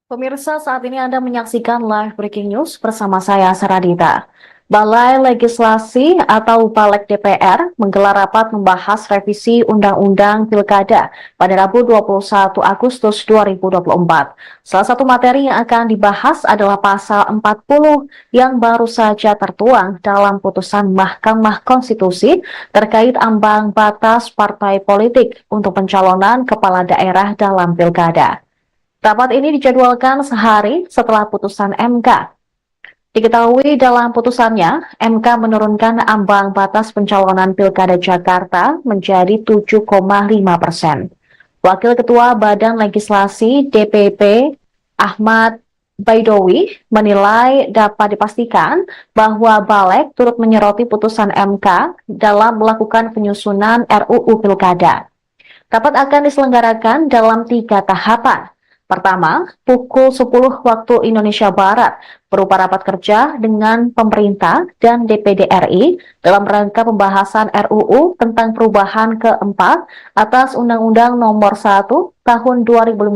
Pemirsa, saat ini Anda menyaksikan live breaking news bersama saya, Saradita. Balai Legislasi atau Balek DPR menggelar rapat membahas revisi Undang-Undang Pilkada pada Rabu 21 Agustus 2024. Salah satu materi yang akan dibahas adalah pasal 40 yang baru saja tertuang dalam putusan Mahkamah Konstitusi terkait ambang batas partai politik untuk pencalonan kepala daerah dalam pilkada. Rapat ini dijadwalkan sehari setelah putusan MK. Diketahui dalam putusannya, MK menurunkan ambang batas pencalonan Pilkada Jakarta menjadi 7,5%. Wakil Ketua Badan Legislasi DPP Ahmad Baidowi menilai dapat dipastikan bahwa Balek turut menyoroti putusan MK dalam melakukan penyusunan RUU Pilkada. Rapat akan diselenggarakan dalam 3 tahapan. Pertama, pukul 10 waktu Indonesia Barat, berupa rapat kerja dengan pemerintah dan DPD RI dalam rangka pembahasan RUU tentang perubahan keempat atas Undang-Undang Nomor 1 Tahun 2015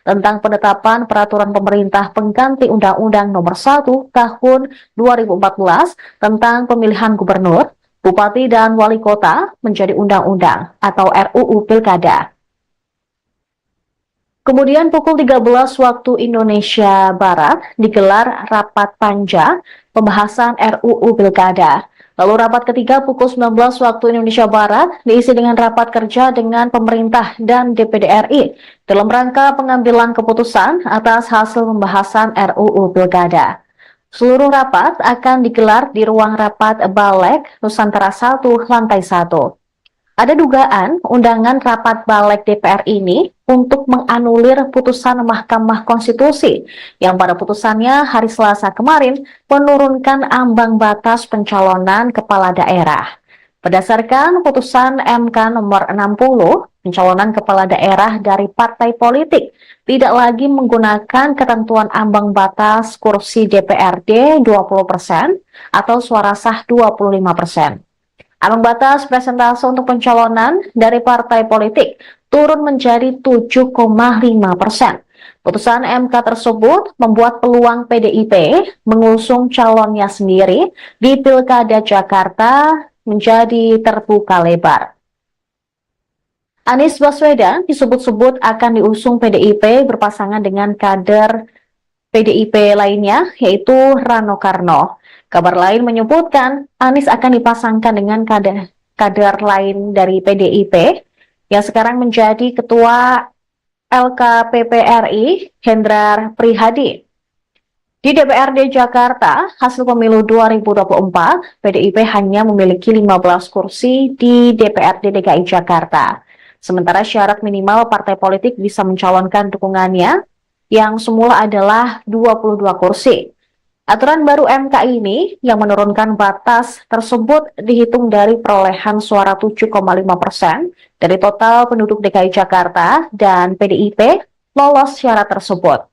tentang penetapan peraturan pemerintah pengganti Undang-Undang Nomor 1 Tahun 2014 tentang pemilihan gubernur, bupati dan wali kota menjadi undang-undang atau RUU Pilkada. Kemudian pukul 13 waktu Indonesia Barat digelar rapat panja pembahasan RUU Pilkada. Lalu rapat ketiga pukul 19 waktu Indonesia Barat diisi dengan rapat kerja dengan pemerintah dan DPD RI dalam rangka pengambilan keputusan atas hasil pembahasan RUU Pilkada. Seluruh rapat akan digelar di ruang rapat Balek Nusantara 1, lantai 1. Ada dugaan undangan rapat Balek DPR ini untuk menganulir putusan Mahkamah Konstitusi yang pada putusannya hari Selasa kemarin menurunkan ambang batas pencalonan kepala daerah. Berdasarkan putusan MK nomor 60, pencalonan kepala daerah dari partai politik tidak lagi menggunakan ketentuan ambang batas kursi DPRD 20% atau suara sah 25%. Ambang batas persentase untuk pencalonan dari partai politik turun menjadi 7,5%. Putusan MK tersebut membuat peluang PDIP mengusung calonnya sendiri di Pilkada Jakarta menjadi terbuka lebar. Anies Baswedan disebut-sebut akan diusung PDIP berpasangan dengan kader PDIP lainnya, yaitu Rano Karno. Kabar lain menyebutkan Anies akan dipasangkan dengan kader lain dari PDIP yang sekarang menjadi Ketua LKPP RI, Hendrar Prihadi. Di DPRD Jakarta, hasil pemilu 2024, PDIP hanya memiliki 15 kursi di DPRD DKI Jakarta. Sementara syarat minimal partai politik bisa mencalonkan dukungannya yang semula adalah 22 kursi. Aturan baru MK ini yang menurunkan batas tersebut dihitung dari perolehan suara 7,5% dari total penduduk DKI Jakarta dan PDIP lolos syarat tersebut.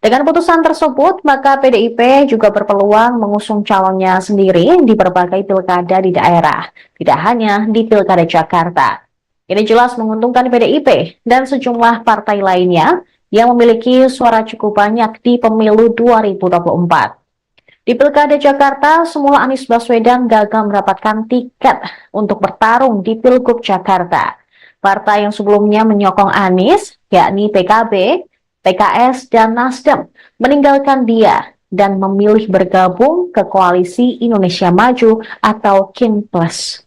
Dengan putusan tersebut, maka PDIP juga berpeluang mengusung calonnya sendiri di berbagai pilkada di daerah, tidak hanya di Pilkada Jakarta. Ini jelas menguntungkan PDIP dan sejumlah partai lainnya yang memiliki suara cukup banyak di pemilu 2024. Di Pilkada Jakarta, semula Anies Baswedan gagal mendapatkan tiket untuk bertarung di Pilgub Jakarta. Partai yang sebelumnya menyokong Anies, yakni PKB, PKS, dan Nasdem, meninggalkan dia dan memilih bergabung ke Koalisi Indonesia Maju atau KIN Plus.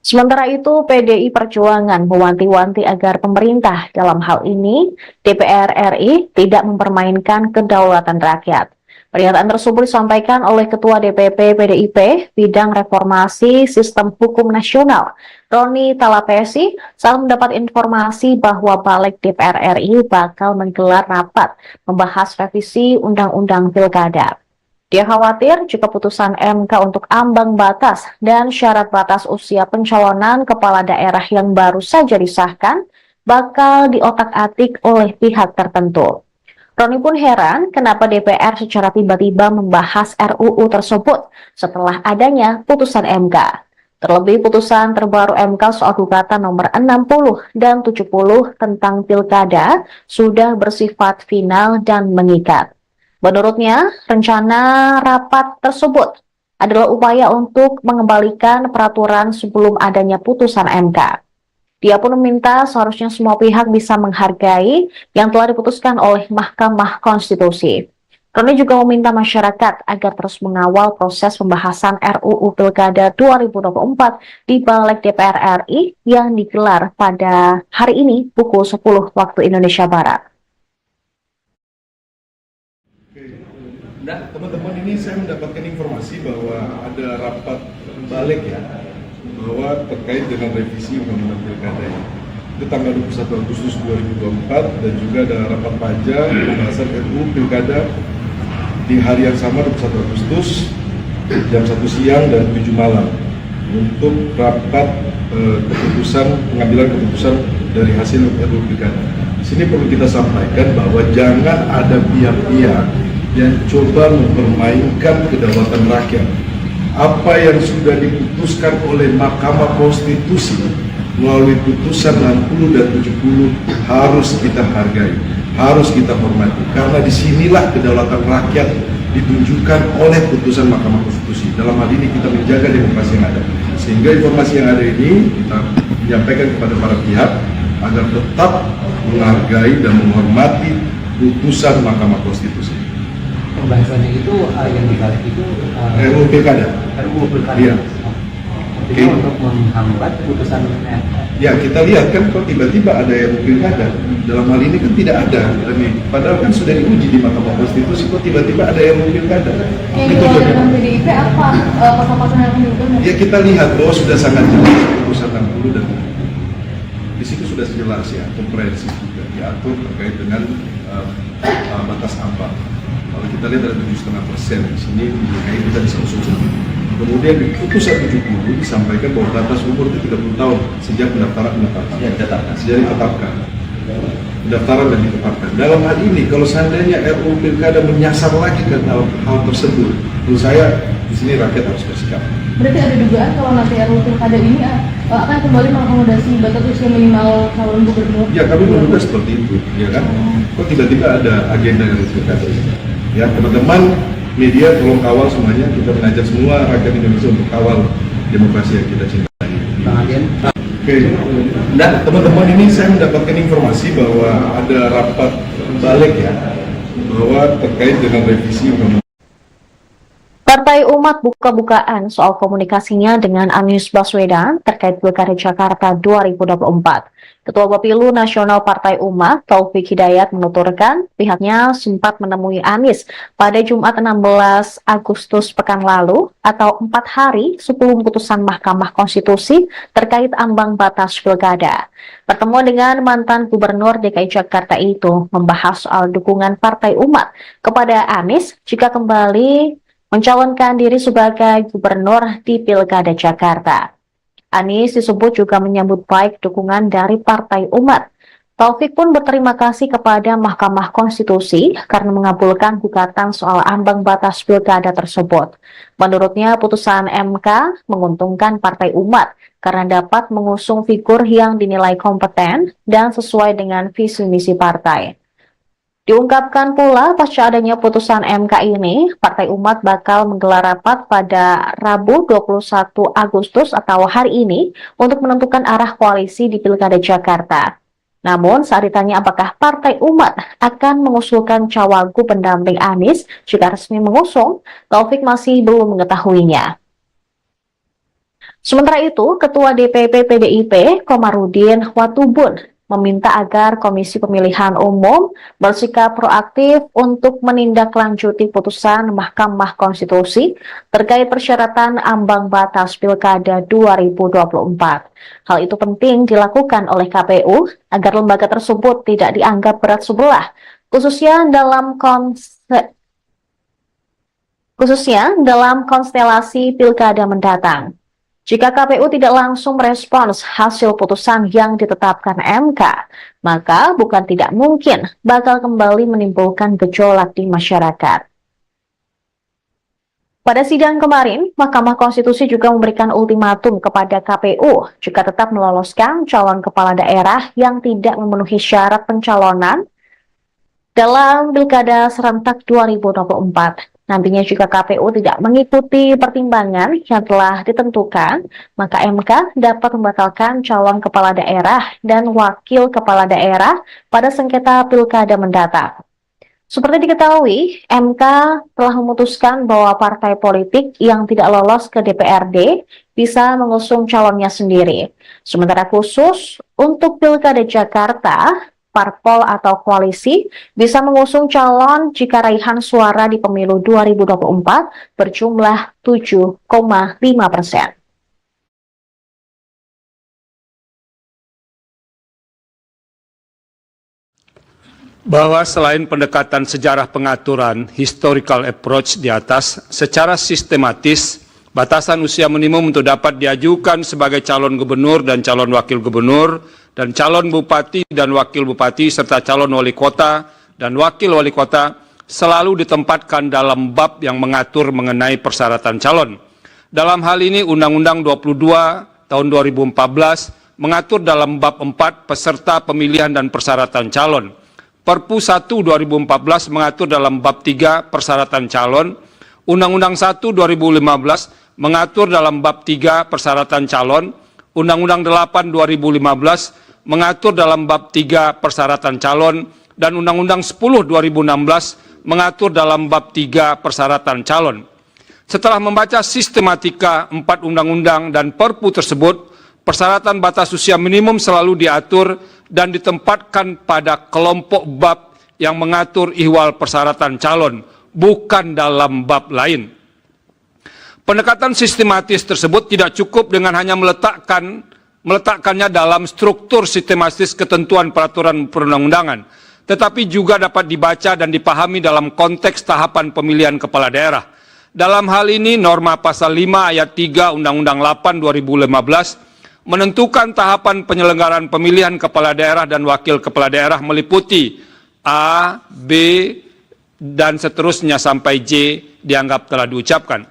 Sementara itu, PDI Perjuangan mewanti-wanti agar pemerintah dalam hal ini DPR RI tidak mempermainkan kedaulatan rakyat. Pernyataan tersebut disampaikan oleh Ketua DPP PDIP Bidang Reformasi Sistem Hukum Nasional, Roni Talapesi, saat mendapat informasi bahwa Balik DPR RI bakal menggelar rapat membahas revisi Undang-Undang Pilkada. Dia khawatir jika putusan MK untuk ambang batas dan syarat batas usia pencalonan kepala daerah yang baru saja disahkan bakal diotak-atik oleh pihak tertentu. Roni pun heran kenapa DPR secara tiba-tiba membahas RUU tersebut setelah adanya putusan MK. Terlebih putusan terbaru MK soal gugatan nomor 60 dan 70 tentang pilkada sudah bersifat final dan mengikat. Menurutnya, rencana rapat tersebut adalah upaya untuk mengembalikan peraturan sebelum adanya putusan MK. Dia pun meminta seharusnya semua pihak bisa menghargai yang telah diputuskan oleh Mahkamah Konstitusi. Roni juga meminta masyarakat agar terus mengawal proses pembahasan RUU Pilkada 2024 di Balik DPR RI yang digelar pada hari ini pukul 10 waktu Indonesia Barat. Nah, teman-teman, ini saya mendapatkan informasi bahwa ada rapat balik ya, bahwa terkait dengan revisi Undang-Undang Pilkada ini. Itu tanggal 21 Agustus 2024 dan juga ada rapat panja pembahasan RUU Pilkada di hari yang sama 21 Agustus jam 1 siang dan 7 malam untuk rapat pengambilan keputusan dari hasil RUU Pilkada. Di sini perlu kita sampaikan bahwa jangan ada pihak-pihak yang coba mempermainkan kedaulatan rakyat. Apa yang sudah diputuskan oleh Mahkamah Konstitusi melalui putusan 60 dan 70 harus kita hargai, harus kita hormati, karena disinilah kedaulatan rakyat ditunjukkan oleh putusan Mahkamah Konstitusi. Dalam hal ini kita menjaga demokrasi yang ada, sehingga informasi yang ada ini kita menyampaikan kepada para pihak agar tetap menghargai dan menghormati putusan Mahkamah Konstitusi. Pembahasannya itu yang dibalik itu RUU Pilkada. RUU Pilkada. Iya. Artinya untuk menghambat putusan. Ya, kita lihat kan kok tiba-tiba ada RUU Pilkada. Dalam hal ini kan tidak ada. Padahal kan sudah diuji di Mahkamah Konstitusi, kok tiba-tiba ada RUU Pilkada. Yang dikeluarkan PDIP apa pasal-pasal yang dihukum? Ya, kita lihat bahwa sudah sangat jelas putusan 60 dan 70. Di situ sudah jelas ya, komprehensif juga diatur terkait dengan batas ambang. Kalau kita lihat ada 7,5% di sini, DKI kita bisa usul sendiri. Kemudian di putusan 70 disampaikan bahwa batas umur itu 30 tahun sejak pendaftaran sejak ditetapkan. Pendaftaran dan ditetapkan. Dalam hal ini, kalau seandainya RUU Pilkada menyasar lagi ke hal tersebut, menurut saya di sini rakyat harus bersikap. Berarti ada dugaan kalau nanti RUU Pilkada ini akan kembali mengakomodasi batas usia minimal calon gubernur? Ya, kami menduga seperti itu, ya kan? Kok tiba-tiba ada agenda RUU Pilkada ini? Ya, teman-teman media tolong kawal semuanya. Kita mengajak semua rakyat Indonesia untuk kawal demokrasi yang kita cintai. Oke. Nah, teman-teman, ini saya mendapatkan informasi bahwa ada rapat balik ya, bahwa terkait dengan revisi Undang-Undang. Partai Umat buka-bukaan soal komunikasinya dengan Anies Baswedan terkait Pilkada Jakarta 2024. Ketua Bapilu Nasional Partai Umat, Taufik Hidayat, menuturkan pihaknya sempat menemui Anies pada Jumat 16 Agustus pekan lalu atau 4 hari sebelum putusan Mahkamah Konstitusi terkait ambang batas pilkada. Pertemuan dengan mantan Gubernur DKI Jakarta itu membahas soal dukungan Partai Umat kepada Anies jika kembali mencalonkan diri sebagai gubernur di Pilkada Jakarta. Anies disebut juga menyambut baik dukungan dari Partai Umat. Taufik pun berterima kasih kepada Mahkamah Konstitusi karena mengabulkan gugatan soal ambang batas pilkada tersebut. Menurutnya, putusan MK menguntungkan Partai Umat karena dapat mengusung figur yang dinilai kompeten dan sesuai dengan visi misi partai. Diungkapkan pula pasca adanya putusan MK ini, Partai Umat bakal menggelar rapat pada Rabu 21 Agustus atau hari ini untuk menentukan arah koalisi di Pilkada Jakarta. Namun saat ditanya apakah Partai Umat akan mengusulkan cawagup pendamping Anies jika resmi mengusung, Taufik masih belum mengetahuinya. Sementara itu, Ketua DPP PDIP Komarudin Watubun meminta agar Komisi Pemilihan Umum bersikap proaktif untuk menindaklanjuti putusan Mahkamah Konstitusi terkait persyaratan ambang batas Pilkada 2024. Hal itu penting dilakukan oleh KPU agar lembaga tersebut tidak dianggap berat sebelah, khususnya dalam konstelasi Pilkada mendatang. Jika KPU tidak langsung merespons hasil putusan yang ditetapkan MK, maka bukan tidak mungkin bakal kembali menimbulkan gejolak di masyarakat. Pada sidang kemarin, Mahkamah Konstitusi juga memberikan ultimatum kepada KPU jika tetap meloloskan calon kepala daerah yang tidak memenuhi syarat pencalonan dalam Pilkada serentak 2024. Nantinya jika KPU tidak mengikuti pertimbangan yang telah ditentukan, maka MK dapat membatalkan calon kepala daerah dan wakil kepala daerah pada sengketa Pilkada mendatang. Seperti diketahui, MK telah memutuskan bahwa partai politik yang tidak lolos ke DPRD bisa mengusung calonnya sendiri. Sementara khusus untuk Pilkada Jakarta, parpol atau koalisi bisa mengusung calon jika raihan suara di pemilu 2024 berjumlah 7,5%. Bahwa selain pendekatan sejarah pengaturan historical approach di atas, secara sistematis batasan usia minimum untuk dapat diajukan sebagai calon gubernur dan calon wakil gubernur dan calon bupati dan wakil bupati serta calon wali kota dan wakil wali kota selalu ditempatkan dalam bab yang mengatur mengenai persyaratan calon. Dalam hal ini Undang-Undang 22 tahun 2014 mengatur dalam bab 4 peserta pemilihan dan persyaratan calon. Perpu 1 2014 mengatur dalam bab 3 persyaratan calon. Undang-Undang 1 2015 mengatur dalam bab 3 persyaratan calon. Undang-Undang 8 2015 mengatur dalam bab 3 persyaratan calon. Dan Undang-Undang 10 2016 mengatur dalam bab 3 persyaratan calon. Setelah membaca sistematika 4 undang-undang dan perpu tersebut, persyaratan batas usia minimum selalu diatur dan ditempatkan pada kelompok bab yang mengatur ihwal persyaratan calon, bukan dalam bab lain. Pendekatan sistematis tersebut tidak cukup dengan hanya meletakkannya dalam struktur sistematis ketentuan peraturan perundang-undangan, tetapi juga dapat dibaca dan dipahami dalam konteks tahapan pemilihan kepala daerah. Dalam hal ini, norma pasal 5 ayat 3 Undang-Undang 8 2015 menentukan tahapan penyelenggaraan pemilihan kepala daerah dan wakil kepala daerah meliputi A, B, dan seterusnya sampai J dianggap telah diucapkan.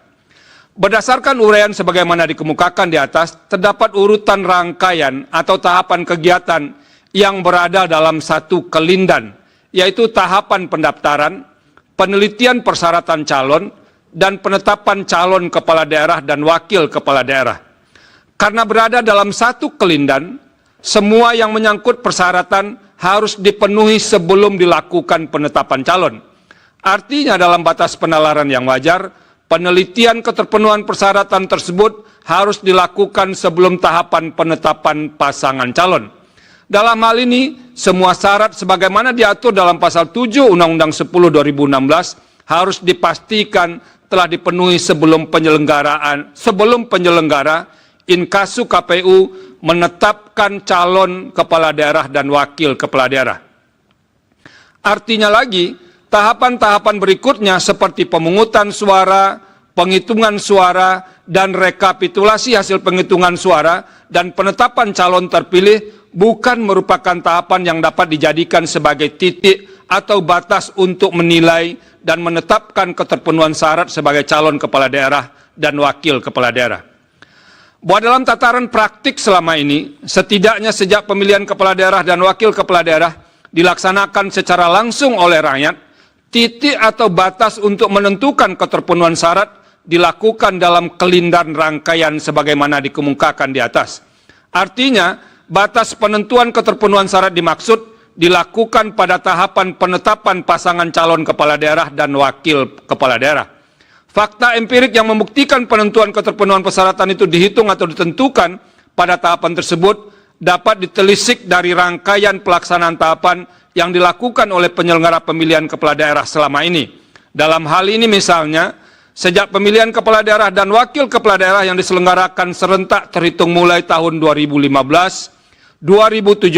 Berdasarkan uraian sebagaimana dikemukakan di atas, terdapat urutan rangkaian atau tahapan kegiatan yang berada dalam satu kelindan, yaitu tahapan pendaftaran, penelitian persyaratan calon, dan penetapan calon kepala daerah dan wakil kepala daerah. Karena berada dalam satu kelindan, semua yang menyangkut persyaratan harus dipenuhi sebelum dilakukan penetapan calon. Artinya dalam batas penalaran yang wajar, penelitian keterpenuhan persyaratan tersebut harus dilakukan sebelum tahapan penetapan pasangan calon. Dalam hal ini, semua syarat sebagaimana diatur dalam pasal 7 Undang-Undang 10 2016 harus dipastikan telah dipenuhi sebelum penyelenggara inkasu KPU menetapkan calon kepala daerah dan wakil kepala daerah. Artinya lagi, tahapan-tahapan berikutnya seperti pemungutan suara, penghitungan suara, dan rekapitulasi hasil penghitungan suara dan penetapan calon terpilih bukan merupakan tahapan yang dapat dijadikan sebagai titik atau batas untuk menilai dan menetapkan keterpenuhan syarat sebagai calon kepala daerah dan wakil kepala daerah. Bahwa dalam tataran praktik selama ini, setidaknya sejak pemilihan kepala daerah dan wakil kepala daerah dilaksanakan secara langsung oleh rakyat, titik atau batas untuk menentukan keterpenuhan syarat dilakukan dalam kelindan rangkaian sebagaimana dikemukakan di atas. Artinya, batas penentuan keterpenuhan syarat dimaksud dilakukan pada tahapan penetapan pasangan calon kepala daerah dan wakil kepala daerah. Fakta empirik yang membuktikan penentuan keterpenuhan persyaratan itu dihitung atau ditentukan pada tahapan tersebut dapat ditelisik dari rangkaian pelaksanaan tahapan yang dilakukan oleh penyelenggara pemilihan kepala daerah selama ini. Dalam hal ini misalnya, sejak pemilihan kepala daerah dan wakil kepala daerah yang diselenggarakan serentak terhitung mulai tahun 2015, 2017,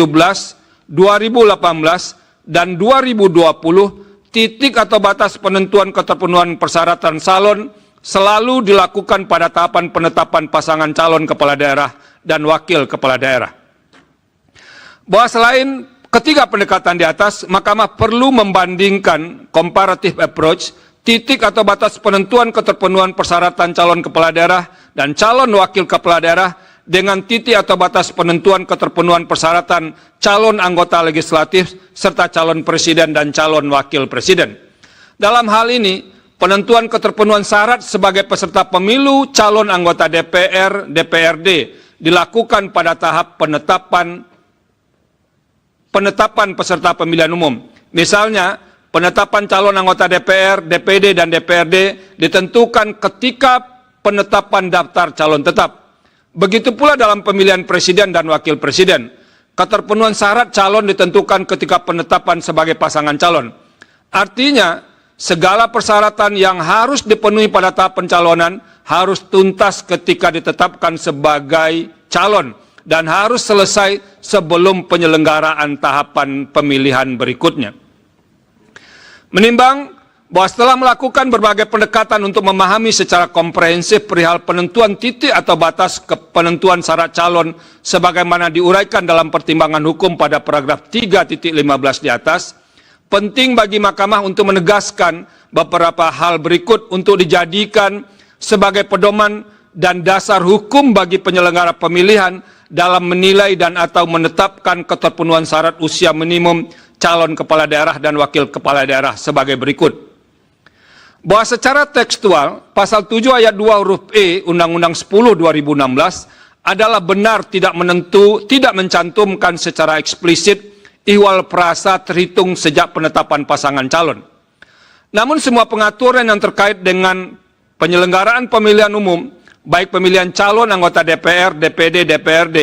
2018, dan 2020, titik atau batas penentuan keterpenuhan persyaratan calon selalu dilakukan pada tahapan penetapan pasangan calon kepala daerah dan wakil kepala daerah. Bahwa selain ketiga pendekatan di atas, Mahkamah perlu membandingkan comparative approach, titik atau batas penentuan keterpenuhan persyaratan calon kepala daerah dan calon wakil kepala daerah dengan titik atau batas penentuan keterpenuhan persyaratan calon anggota legislatif serta calon presiden dan calon wakil presiden. Dalam hal ini, penentuan keterpenuhan syarat sebagai peserta pemilu calon anggota DPR, DPRD dilakukan pada tahap penetapan peserta pemilihan umum. Misalnya, penetapan calon anggota DPR, DPD, dan DPRD ditentukan ketika penetapan daftar calon tetap. Begitu pula dalam pemilihan presiden dan wakil presiden. Keterpenuhan syarat calon ditentukan ketika penetapan sebagai pasangan calon. Artinya, segala persyaratan yang harus dipenuhi pada tahap pencalonan harus tuntas ketika ditetapkan sebagai calon dan harus selesai sebelum penyelenggaraan tahapan pemilihan berikutnya. Menimbang bahwa setelah melakukan berbagai pendekatan untuk memahami secara komprehensif perihal penentuan titik atau batas penentuan syarat calon sebagaimana diuraikan dalam pertimbangan hukum pada paragraf 3.15 di atas, penting bagi Mahkamah untuk menegaskan beberapa hal berikut untuk dijadikan sebagai pedoman dan dasar hukum bagi penyelenggara pemilihan dalam menilai dan atau menetapkan keterpenuhan syarat usia minimum calon kepala daerah dan wakil kepala daerah sebagai berikut. Bahwa secara tekstual, pasal 7 ayat 2 huruf E Undang-Undang 10 2016 adalah benar tidak mencantumkan secara eksplisit ihwal frasa terhitung sejak penetapan pasangan calon. Namun semua pengaturan yang terkait dengan penyelenggaraan pemilihan umum, baik pemilihan calon anggota DPR, DPD, DPRD,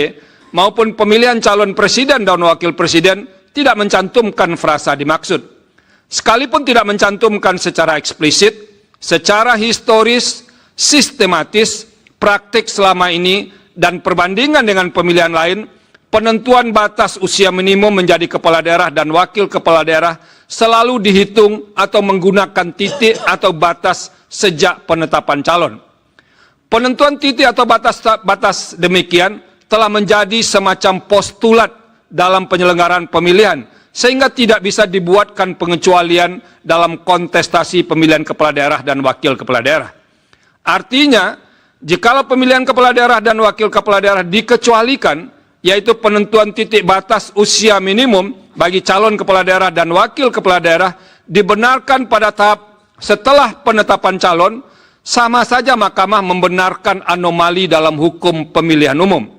maupun pemilihan calon presiden dan wakil presiden tidak mencantumkan frasa dimaksud. Sekalipun tidak mencantumkan secara eksplisit, secara historis, sistematis, praktik selama ini, dan perbandingan dengan pemilihan lain, penentuan batas usia minimum menjadi kepala daerah dan wakil kepala daerah selalu dihitung atau menggunakan titik atau batas sejak penetapan calon. Penentuan titik atau batas demikian telah menjadi semacam postulat dalam penyelenggaraan pemilihan, sehingga tidak bisa dibuatkan pengecualian dalam kontestasi pemilihan kepala daerah dan wakil kepala daerah. Artinya, jikalau pemilihan kepala daerah dan wakil kepala daerah dikecualikan, yaitu penentuan titik batas usia minimum bagi calon kepala daerah dan wakil kepala daerah dibenarkan pada tahap setelah penetapan calon, sama saja Mahkamah membenarkan anomali dalam hukum pemilihan umum.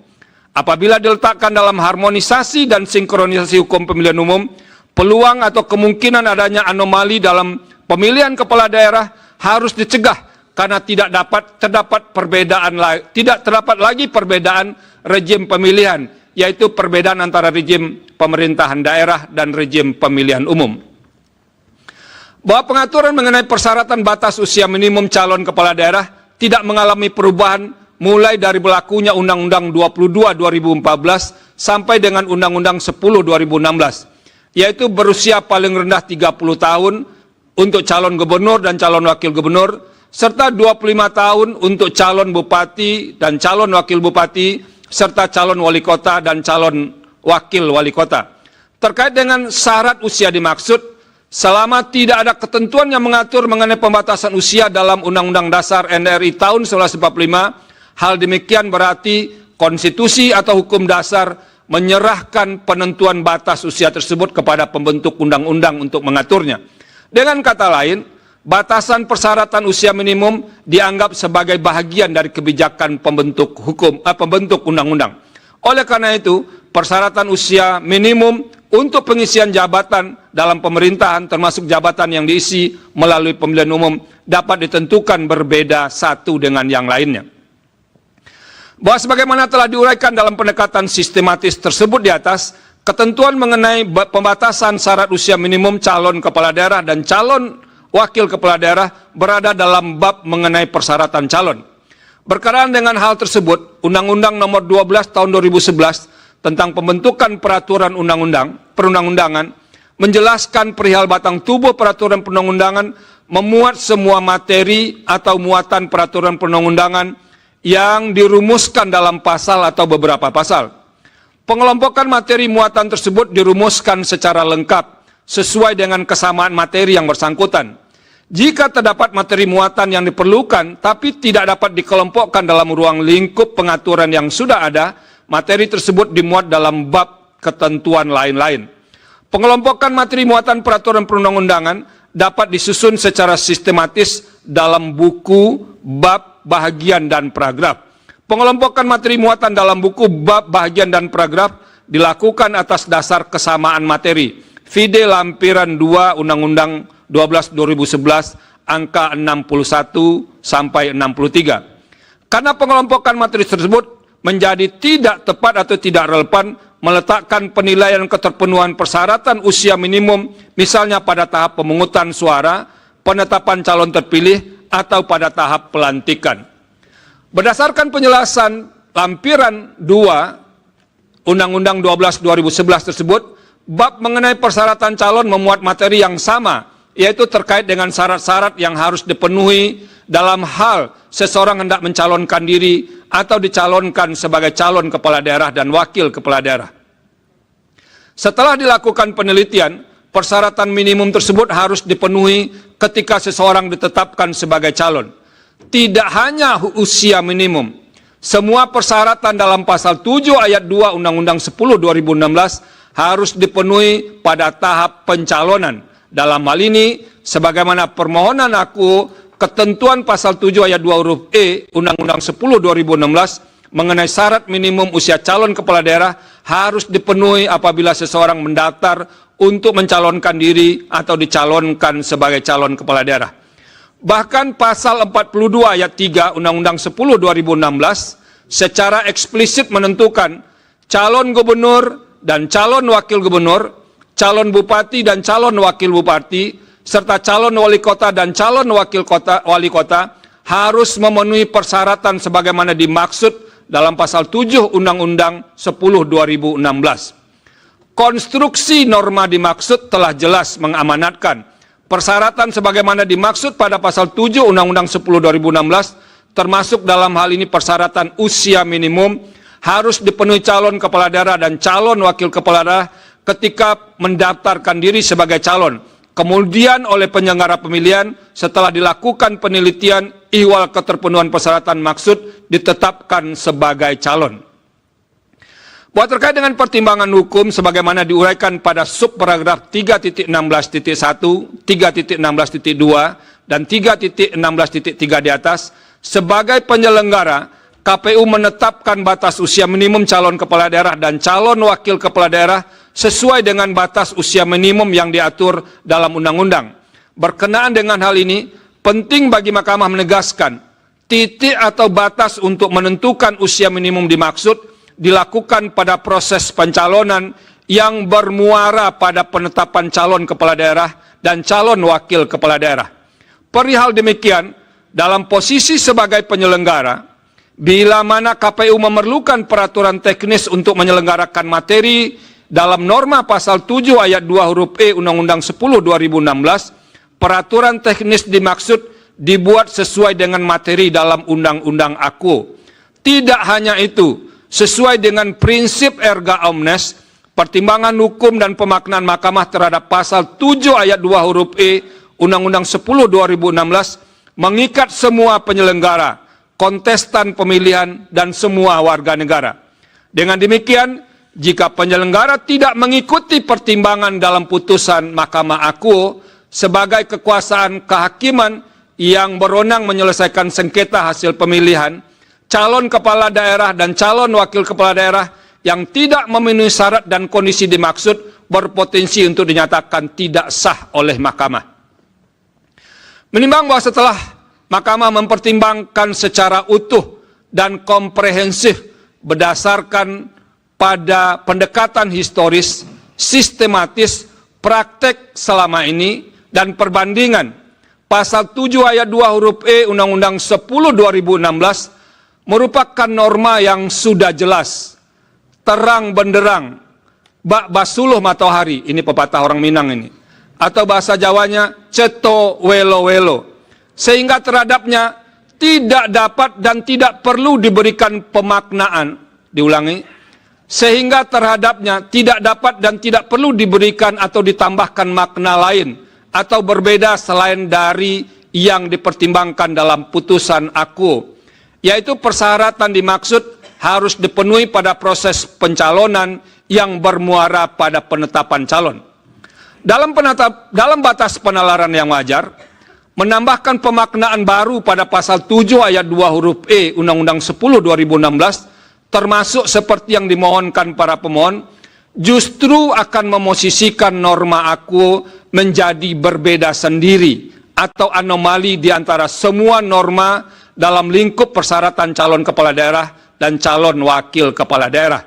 Apabila diletakkan dalam harmonisasi dan sinkronisasi hukum pemilihan umum, peluang atau kemungkinan adanya anomali dalam pemilihan kepala daerah harus dicegah karena tidak terdapat lagi perbedaan rejim pemilihan, yaitu perbedaan antara rejim pemerintahan daerah dan rejim pemilihan umum. Bahwa pengaturan mengenai persyaratan batas usia minimum calon kepala daerah tidak mengalami perubahan mulai dari berlakunya Undang-Undang 22 2014 sampai dengan Undang-Undang 10 2016, yaitu berusia paling rendah 30 tahun untuk calon gubernur dan calon wakil gubernur, serta 25 tahun untuk calon bupati dan calon wakil bupati, serta calon wali kota dan calon wakil wali kota. Terkait dengan syarat usia dimaksud, selama tidak ada ketentuan yang mengatur mengenai pembatasan usia dalam Undang-Undang Dasar NRI tahun 1945, hal demikian berarti konstitusi atau hukum dasar menyerahkan penentuan batas usia tersebut kepada pembentuk undang-undang untuk mengaturnya. Dengan kata lain, batasan persyaratan usia minimum dianggap sebagai bahagian dari kebijakan pembentuk undang-undang. Oleh karena itu, persyaratan usia minimum untuk pengisian jabatan dalam pemerintahan termasuk jabatan yang diisi melalui pemilihan umum dapat ditentukan berbeda satu dengan yang lainnya. Bahwa sebagaimana telah diuraikan dalam pendekatan sistematis tersebut di atas, ketentuan mengenai pembatasan syarat usia minimum calon kepala daerah dan calon wakil kepala daerah berada dalam bab mengenai persyaratan calon. Berkenaan dengan hal tersebut, Undang-Undang Nomor 12 Tahun 2011 tentang pembentukan peraturan perundang-undangan menjelaskan perihal batang tubuh peraturan perundang-undangan memuat semua materi atau muatan peraturan perundang-undangan yang dirumuskan dalam pasal atau beberapa pasal. Pengelompokan materi muatan tersebut dirumuskan secara lengkap sesuai dengan kesamaan materi yang bersangkutan. Jika terdapat materi muatan yang diperlukan tapi tidak dapat dikelompokkan dalam ruang lingkup pengaturan yang sudah ada, materi tersebut dimuat dalam bab ketentuan lain-lain. Pengelompokan materi muatan peraturan perundang-undangan dapat disusun secara sistematis dalam buku, bab, bahagian, dan paragraf. Pengelompokan materi muatan dalam buku, bab, bahagian, dan paragraf dilakukan atas dasar kesamaan materi. Vide lampiran 2 Undang-Undang 12 2011 angka 61 sampai 63. Karena pengelompokan materi tersebut menjadi tidak tepat atau tidak relevan, meletakkan penilaian keterpenuhan persyaratan usia minimum misalnya pada tahap pemungutan suara, penetapan calon terpilih, atau pada tahap pelantikan. Berdasarkan penjelasan lampiran 2 Undang-Undang 12 2011 tersebut, bab mengenai persyaratan calon memuat materi yang sama, yaitu terkait dengan syarat-syarat yang harus dipenuhi dalam hal seseorang hendak mencalonkan diri atau dicalonkan sebagai calon kepala daerah dan wakil kepala daerah. Setelah dilakukan penelitian, persyaratan minimum tersebut harus dipenuhi ketika seseorang ditetapkan sebagai calon. Tidak hanya usia minimum, semua persyaratan dalam pasal 7 ayat 2 Undang-Undang 10 2016 harus dipenuhi pada tahap pencalonan. Dalam hal ini, sebagaimana permohonan aku, ketentuan pasal 7 ayat 2 huruf E Undang-Undang 10 2016 mengenai syarat minimum usia calon kepala daerah harus dipenuhi apabila seseorang mendaftar untuk mencalonkan diri atau dicalonkan sebagai calon kepala daerah. Bahkan pasal 42 ayat 3 Undang-Undang 10 2016 secara eksplisit menentukan calon gubernur dan calon wakil gubernur, calon bupati dan calon wakil bupati, serta calon wali kota dan calon wakil wali kota harus memenuhi persyaratan sebagaimana dimaksud dalam pasal 7 Undang-Undang 10 2016. Konstruksi norma dimaksud telah jelas mengamanatkan persyaratan sebagaimana dimaksud pada pasal 7 Undang-Undang 10 2016, termasuk dalam hal ini persyaratan usia minimum harus dipenuhi calon kepala daerah dan calon wakil kepala daerah ketika mendaftarkan diri sebagai calon. Kemudian oleh penyelenggara pemilihan setelah dilakukan penelitian ihwal keterpenuhan persyaratan maksud ditetapkan sebagai calon. Bahwa terkait dengan pertimbangan hukum sebagaimana diuraikan pada subparagraf 3.16.1, 3.16.2, dan 3.16.3 di atas, sebagai penyelenggara, KPU menetapkan batas usia minimum calon kepala daerah dan calon wakil kepala daerah sesuai dengan batas usia minimum yang diatur dalam undang-undang. Berkenaan dengan hal ini, penting bagi Mahkamah menegaskan, titik atau batas untuk menentukan usia minimum dimaksud dilakukan pada proses pencalonan yang bermuara pada penetapan calon kepala daerah dan calon wakil kepala daerah. Perihal demikian, dalam posisi sebagai penyelenggara, bila mana KPU memerlukan peraturan teknis untuk menyelenggarakan materi dalam norma pasal 7 ayat 2 huruf E Undang-Undang 10 2016, peraturan teknis dimaksud dibuat sesuai dengan materi dalam Undang-Undang AKU. Tidak hanya itu, sesuai dengan prinsip erga omnes, pertimbangan hukum dan pemaknaan mahkamah terhadap pasal 7 ayat 2 huruf E Undang-Undang 10 2016 mengikat semua penyelenggara, kontestan pemilihan, dan semua warga negara. Dengan demikian, jika penyelenggara tidak mengikuti pertimbangan dalam putusan Mahkamah AKU sebagai kekuasaan kehakiman yang berwenang menyelesaikan sengketa hasil pemilihan, calon kepala daerah dan calon wakil kepala daerah yang tidak memenuhi syarat dan kondisi dimaksud berpotensi untuk dinyatakan tidak sah oleh Mahkamah. Menimbang bahwa setelah Mahkamah mempertimbangkan secara utuh dan komprehensif berdasarkan pada pendekatan historis, sistematis, praktek selama ini, dan perbandingan pasal 7 ayat 2 huruf E Undang-Undang 10 2016 merupakan norma yang sudah jelas, terang benderang, bak basuluh matahari, ini pepatah orang Minang ini, atau bahasa Jawanya ceto welo welo, sehingga terhadapnya tidak dapat dan tidak perlu diberikan pemaknaan, diulangi, sehingga terhadapnya tidak dapat dan tidak perlu diberikan atau ditambahkan makna lain atau berbeda selain dari yang dipertimbangkan dalam putusan aku, yaitu persyaratan dimaksud harus dipenuhi pada proses pencalonan yang bermuara pada penetapan calon. Dalam batas penalaran yang wajar, menambahkan pemaknaan baru pada pasal 7 ayat 2 huruf E Undang-Undang 10 2016 termasuk seperti yang dimohonkan para pemohon, justru akan memosisikan norma aku menjadi berbeda sendiri atau anomali di antara semua norma dalam lingkup persyaratan calon kepala daerah dan calon wakil kepala daerah.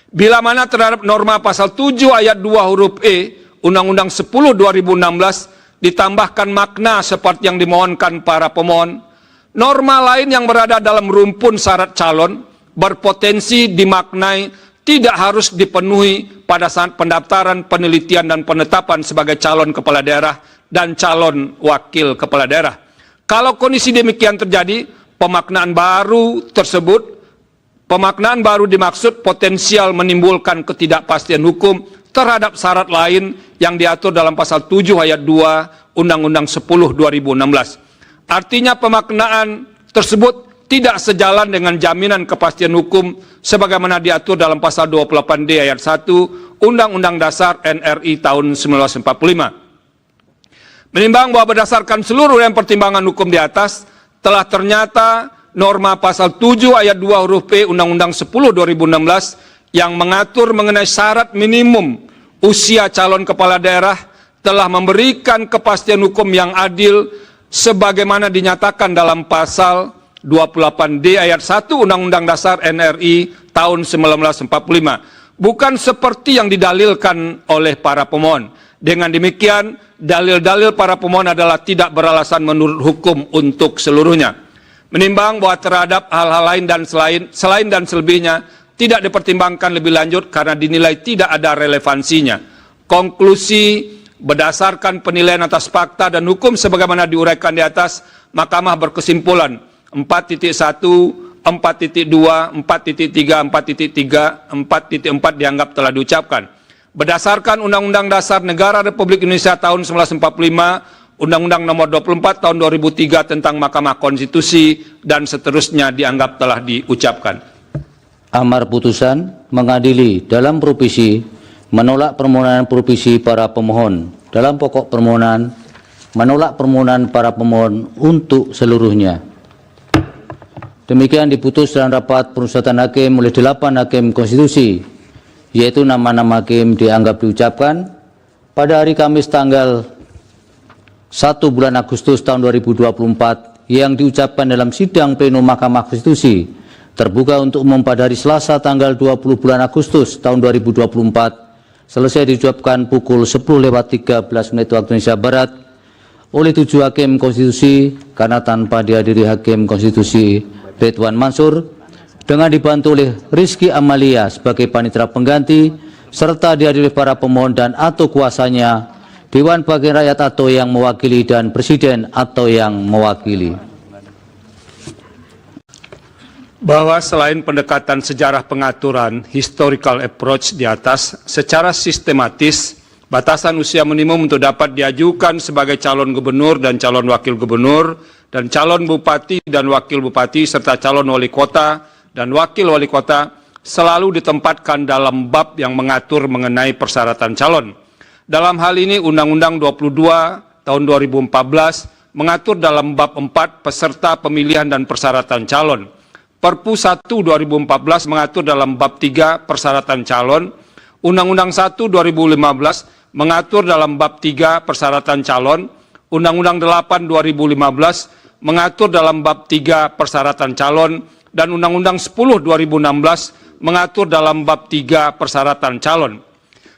Bila mana terhadap norma pasal 7 ayat 2 huruf E Undang-Undang 10 2016 ditambahkan makna seperti yang dimohonkan para pemohon, norma lain yang berada dalam rumpun syarat calon berpotensi dimaknai tidak harus dipenuhi pada saat pendaftaran, penelitian, dan penetapan sebagai calon kepala daerah dan calon wakil kepala daerah. Kalau kondisi demikian terjadi, pemaknaan baru dimaksud potensial menimbulkan ketidakpastian hukum terhadap syarat lain yang diatur dalam pasal 7 ayat 2 Undang-Undang 10 2016. Artinya pemaknaan tersebut tidak sejalan dengan jaminan kepastian hukum sebagaimana diatur dalam pasal 28D ayat 1 Undang-Undang Dasar NRI tahun 1945. Menimbang bahwa berdasarkan seluruh yang pertimbangan hukum di atas, telah ternyata norma pasal 7 ayat 2 huruf P Undang-Undang 10 2016 yang mengatur mengenai syarat minimum usia calon kepala daerah telah memberikan kepastian hukum yang adil sebagaimana dinyatakan dalam pasal 28D ayat 1 Undang-Undang Dasar NRI tahun 1945, bukan seperti yang didalilkan oleh para pemohon. Dengan demikian, dalil-dalil para pemohon adalah tidak beralasan menurut hukum untuk seluruhnya. Menimbang bahwa terhadap hal-hal lain dan selain dan selebihnya tidak dipertimbangkan lebih lanjut karena dinilai tidak ada relevansinya. Konklusi berdasarkan penilaian atas fakta dan hukum sebagaimana diuraikan di atas, Mahkamah berkesimpulan 4.1, 4.2, 4.3, 4.3, 4.4 dianggap telah diucapkan. Berdasarkan Undang-Undang Dasar Negara Republik Indonesia tahun 1945, Undang-Undang Nomor 24 tahun 2003 tentang Mahkamah Konstitusi, dan seterusnya dianggap telah diucapkan. Amar putusan mengadili dalam provisi menolak permohonan provisi para pemohon. Dalam pokok permohonan, menolak permohonan para pemohon untuk seluruhnya. Demikian diputus dalam rapat permusyawaratan hakim oleh 8 hakim konstitusi, yaitu nama-nama hakim dianggap diucapkan pada hari Kamis tanggal 1 bulan Agustus tahun 2024 yang diucapkan dalam sidang pleno Mahkamah Konstitusi terbuka untuk umum pada hari Selasa tanggal 20 bulan Agustus tahun 2024 selesai diucapkan pukul 10:13 waktu Indonesia Barat oleh 7 hakim konstitusi karena tanpa dihadiri hakim konstitusi Ridwan Mansur dengan dibantu oleh Rizky Amalia sebagai panitera pengganti serta dihadiri para pemohon dan atau kuasanya, Dewan Perwakilan Rakyat atau yang mewakili, dan Presiden atau yang mewakili. Bahwa selain pendekatan sejarah pengaturan historical approach di atas, secara sistematis batasan usia minimum untuk dapat diajukan sebagai calon gubernur dan calon wakil gubernur dan calon bupati dan wakil bupati serta calon wali kota dan wakil wali kota selalu ditempatkan dalam bab yang mengatur mengenai persyaratan calon. Dalam hal ini Undang-Undang 22 tahun 2014 mengatur dalam bab 4 peserta pemilihan dan persyaratan calon. Perpu 1 2014 mengatur dalam bab 3 persyaratan calon. Undang-Undang 1 2015 mengatur dalam bab 3 persyaratan calon. Undang-Undang 8 2015 mengatur dalam bab 3 persyaratan calon, dan Undang-Undang 10 2016 mengatur dalam bab 3 persyaratan calon.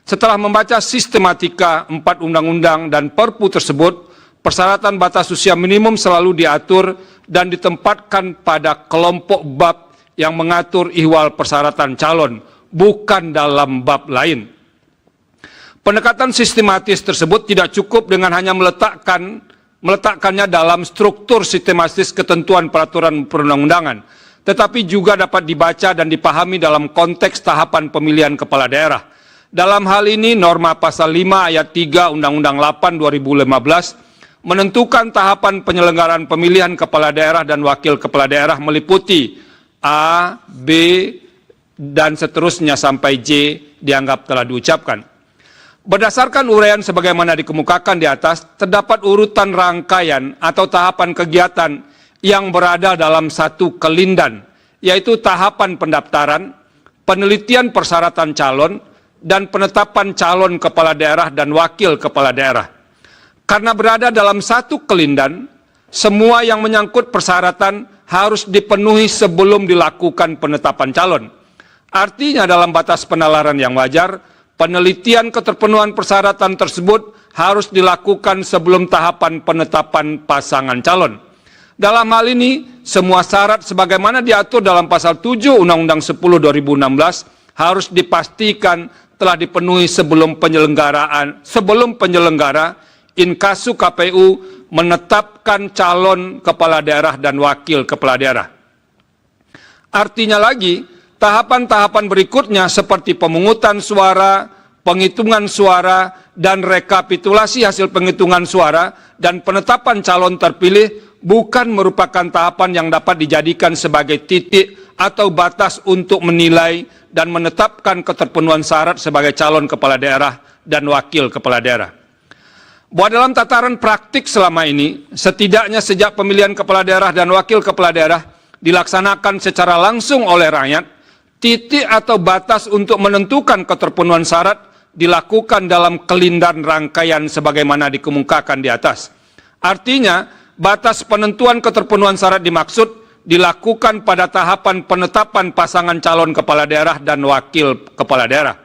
Setelah membaca sistematika 4 undang-undang dan Perpu tersebut, persyaratan batas usia minimum selalu diatur dan ditempatkan pada kelompok bab yang mengatur ihwal persyaratan calon, bukan dalam bab lain. Pendekatan sistematis tersebut tidak cukup dengan hanya meletakkannya dalam struktur sistematis ketentuan peraturan perundang-undangan, tetapi juga dapat dibaca dan dipahami dalam konteks tahapan pemilihan kepala daerah. Dalam hal ini, norma pasal 5 ayat 3 Undang-Undang 8 2015 menentukan tahapan penyelenggaraan pemilihan kepala daerah dan wakil kepala daerah meliputi A, B, dan seterusnya sampai J dianggap telah diucapkan. Berdasarkan uraian sebagaimana dikemukakan di atas, terdapat urutan rangkaian atau tahapan kegiatan yang berada dalam satu kelindan, yaitu tahapan pendaftaran, penelitian persyaratan calon, dan penetapan calon kepala daerah dan wakil kepala daerah. Karena berada dalam satu kelindan, semua yang menyangkut persyaratan harus dipenuhi sebelum dilakukan penetapan calon. Artinya dalam batas penalaran yang wajar, penelitian keterpenuhan persyaratan tersebut harus dilakukan sebelum tahapan penetapan pasangan calon. Dalam hal ini, semua syarat sebagaimana diatur dalam pasal 7 Undang-Undang 10 2016 harus dipastikan telah dipenuhi sebelum penyelenggara inkasu KPU menetapkan calon kepala daerah dan wakil kepala daerah. Artinya lagi, tahapan-tahapan berikutnya seperti pemungutan suara, penghitungan suara, dan rekapitulasi hasil penghitungan suara, dan penetapan calon terpilih bukan merupakan tahapan yang dapat dijadikan sebagai titik atau batas untuk menilai dan menetapkan keterpenuhan syarat sebagai calon kepala daerah dan wakil kepala daerah. Bahwa dalam tataran praktik selama ini, setidaknya sejak pemilihan kepala daerah dan wakil kepala daerah dilaksanakan secara langsung oleh rakyat, titik atau batas untuk menentukan keterpenuhan syarat dilakukan dalam kelindan rangkaian sebagaimana dikemukakan di atas. Artinya, batas penentuan keterpenuhan syarat dimaksud dilakukan pada tahapan penetapan pasangan calon kepala daerah dan wakil kepala daerah.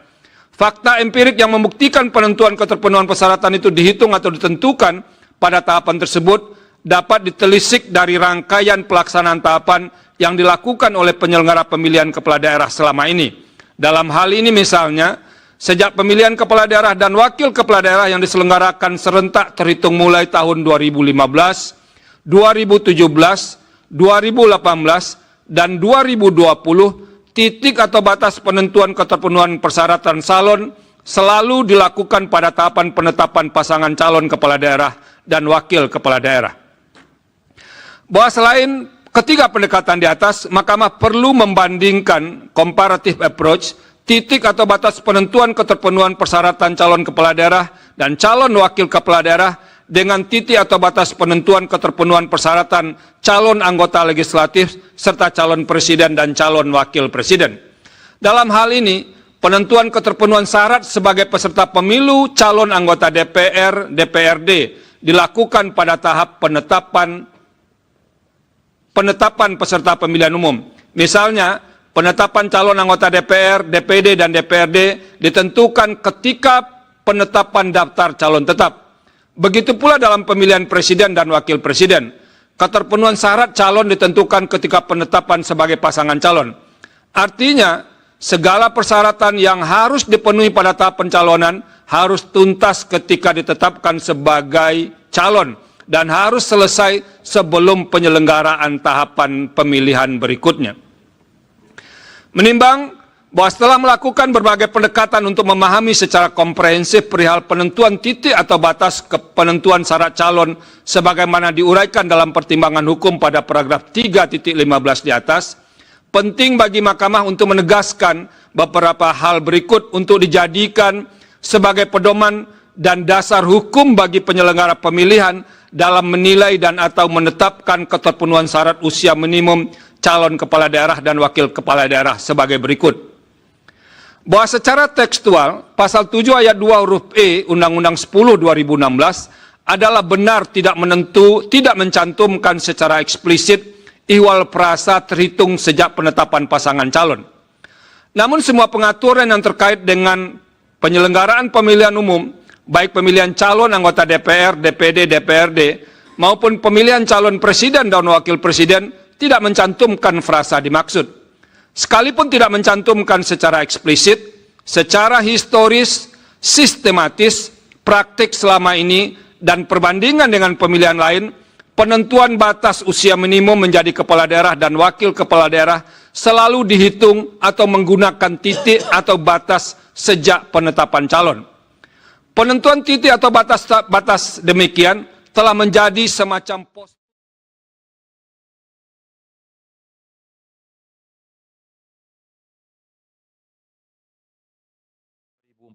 Fakta empirik yang membuktikan penentuan keterpenuhan persyaratan itu dihitung atau ditentukan pada tahapan tersebut dapat ditelisik dari rangkaian pelaksanaan tahapan yang dilakukan oleh penyelenggara pemilihan kepala daerah selama ini. Dalam hal ini misalnya, sejak pemilihan kepala daerah dan wakil kepala daerah yang diselenggarakan serentak terhitung mulai tahun 2015, 2017, 2018, dan 2020, titik atau batas penentuan keterpenuhan persyaratan calon selalu dilakukan pada tahapan penetapan pasangan calon kepala daerah dan wakil kepala daerah. Bahwa selain ketiga pendekatan di atas, Mahkamah perlu membandingkan comparative approach, titik atau batas penentuan keterpenuhan persyaratan calon kepala daerah dan calon wakil kepala daerah dengan titik atau batas penentuan keterpenuhan persyaratan calon anggota legislatif serta calon presiden dan calon wakil presiden. Dalam hal ini, penentuan keterpenuhan syarat sebagai peserta pemilu calon anggota DPR, DPRD dilakukan pada tahap penetapan peserta pemilihan umum. Misalnya, penetapan calon anggota DPR, DPD, dan DPRD ditentukan ketika penetapan daftar calon tetap. Begitu pula dalam pemilihan presiden dan wakil presiden. Keterpenuhan syarat calon ditentukan ketika penetapan sebagai pasangan calon. Artinya, segala persyaratan yang harus dipenuhi pada tahap pencalonan harus tuntas ketika ditetapkan sebagai calon dan harus selesai sebelum penyelenggaraan tahapan pemilihan berikutnya. Menimbang bahwa setelah melakukan berbagai pendekatan untuk memahami secara komprehensif perihal penentuan titik atau batas penentuan syarat calon sebagaimana diuraikan dalam pertimbangan hukum pada paragraf 3.15 di atas, penting bagi Mahkamah untuk menegaskan beberapa hal berikut untuk dijadikan sebagai pedoman dan dasar hukum bagi penyelenggara pemilihan dalam menilai dan atau menetapkan keterpenuhan syarat usia minimum calon kepala daerah dan wakil kepala daerah sebagai berikut. Bahwa secara tekstual, pasal 7 ayat 2 huruf E Undang-Undang 10 2016 adalah benar tidak mencantumkan secara eksplisit ihwal perasa terhitung sejak penetapan pasangan calon. Namun semua pengaturan yang terkait dengan penyelenggaraan pemilihan umum, baik pemilihan calon anggota DPR, DPD, DPRD, maupun pemilihan calon presiden dan wakil presiden tidak mencantumkan frasa dimaksud. Sekalipun tidak mencantumkan secara eksplisit, secara historis, sistematis, praktik selama ini, dan perbandingan dengan pemilihan lain, penentuan batas usia minimum menjadi kepala daerah dan wakil kepala daerah selalu dihitung atau menggunakan titik atau batas sejak penetapan calon. Penentuan titik atau batas demikian telah menjadi semacam pos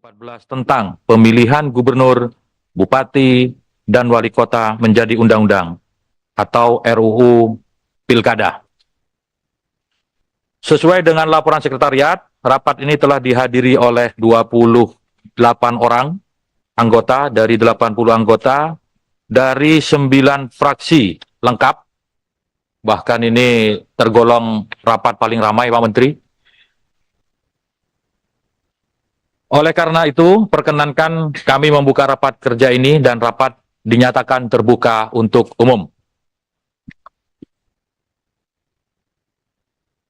2014 tentang pemilihan gubernur, bupati, dan wali kota menjadi undang-undang atau RUU Pilkada. Sesuai dengan laporan sekretariat, rapat ini telah dihadiri oleh 28 orang anggota dari 80 anggota dari 9 fraksi lengkap. Bahkan ini tergolong rapat paling ramai, Pak Menteri. Oleh karena itu, perkenankan kami membuka rapat kerja ini dan rapat dinyatakan terbuka untuk umum.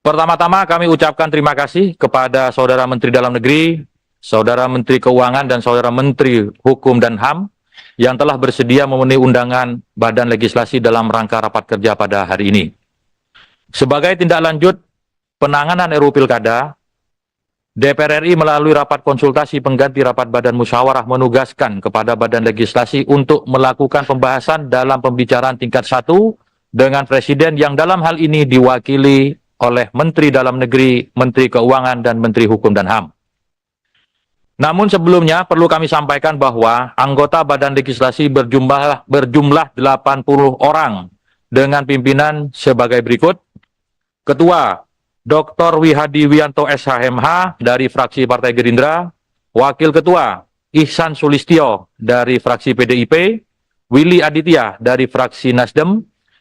Pertama-tama kami ucapkan terima kasih kepada Saudara Menteri Dalam Negeri, Saudara Menteri Keuangan, dan Saudara Menteri Hukum dan HAM yang telah bersedia memenuhi undangan Badan Legislasi dalam rangka rapat kerja pada hari ini. Sebagai tindak lanjut penanganan RUU Pilkada, DPR RI melalui rapat konsultasi pengganti rapat Badan Musyawarah menugaskan kepada Badan Legislasi untuk melakukan pembahasan dalam pembicaraan tingkat 1 dengan Presiden yang dalam hal ini diwakili oleh Menteri Dalam Negeri, Menteri Keuangan, dan Menteri Hukum dan HAM. Namun sebelumnya perlu kami sampaikan bahwa anggota Badan Legislasi berjumlah 80 orang dengan pimpinan sebagai berikut. Ketua Dr. Wihadi Wianto SHMH dari fraksi Partai Gerindra, Wakil Ketua Ihsan Sulistyo dari fraksi PDIP, Willy Aditya dari fraksi Nasdem,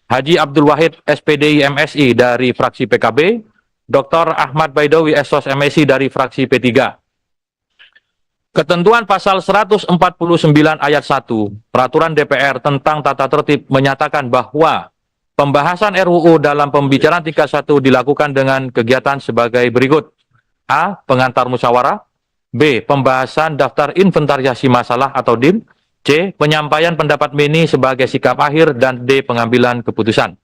Haji Abdul Wahid SPDI MSI dari fraksi PKB, Dr. Ahmad Baidowi SOS MSI dari fraksi P3. Ketentuan pasal 149 ayat 1 Peraturan DPR tentang tata tertib menyatakan bahwa pembahasan RUU dalam pembicaraan tingkat 1 dilakukan dengan kegiatan sebagai berikut. A. Pengantar musyawarah. B. Pembahasan daftar inventarisasi masalah atau DIM. C. Penyampaian pendapat mini sebagai sikap akhir. Dan D. Pengambilan keputusan.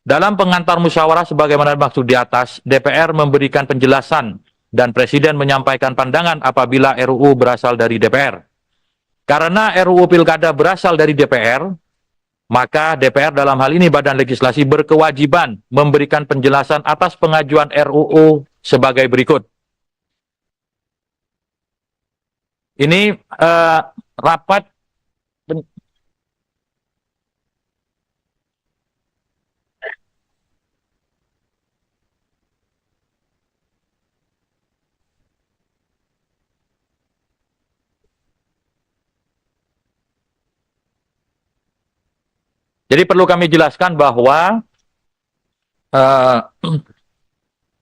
Dalam pengantar musyawarah sebagaimana maksud di atas, DPR memberikan penjelasan dan Presiden menyampaikan pandangan apabila RUU berasal dari DPR. Karena RUU Pilkada berasal dari DPR, maka DPR dalam hal ini Badan Legislasi berkewajiban memberikan penjelasan atas pengajuan RUU sebagai berikut. Ini rapat Jadi perlu kami jelaskan bahwa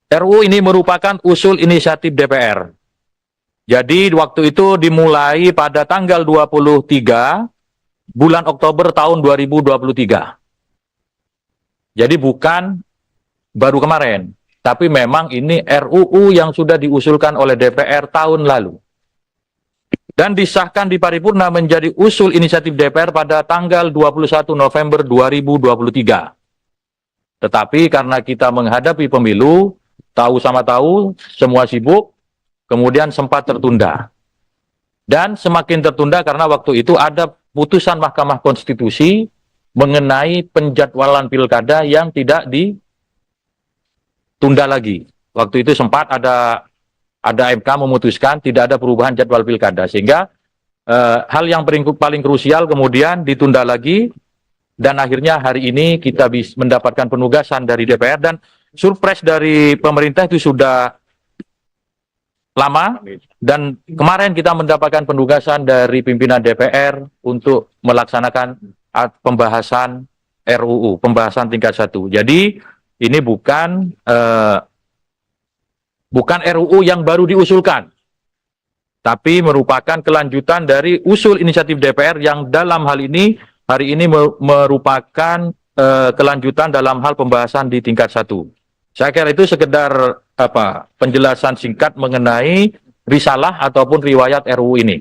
RUU ini merupakan usul inisiatif DPR. Jadi waktu itu dimulai pada tanggal 23 bulan Oktober tahun 2023. Jadi bukan baru kemarin, tapi memang ini RUU yang sudah diusulkan oleh DPR tahun lalu. Dan disahkan di paripurna menjadi usul inisiatif DPR pada tanggal 21 November 2023. Tetapi karena kita menghadapi pemilu, tahu sama tahu, semua sibuk, kemudian sempat tertunda. Dan semakin tertunda karena waktu itu ada putusan Mahkamah Konstitusi mengenai penjadwalan pilkada yang tidak ditunda lagi. Waktu itu sempat ada MK memutuskan tidak ada perubahan jadwal pilkada, sehingga hal yang paling krusial kemudian ditunda lagi, dan akhirnya hari ini kita bisa mendapatkan penugasan dari DPR, dan surprise dari pemerintah itu sudah lama, dan kemarin kita mendapatkan penugasan dari pimpinan DPR untuk melaksanakan pembahasan RUU, pembahasan tingkat 1. Jadi ini bukan RUU yang baru diusulkan, tapi merupakan kelanjutan dari usul inisiatif DPR yang dalam hal ini hari ini merupakan kelanjutan dalam hal pembahasan di tingkat 1. Saya kira itu sekedar penjelasan singkat mengenai risalah ataupun riwayat RUU ini.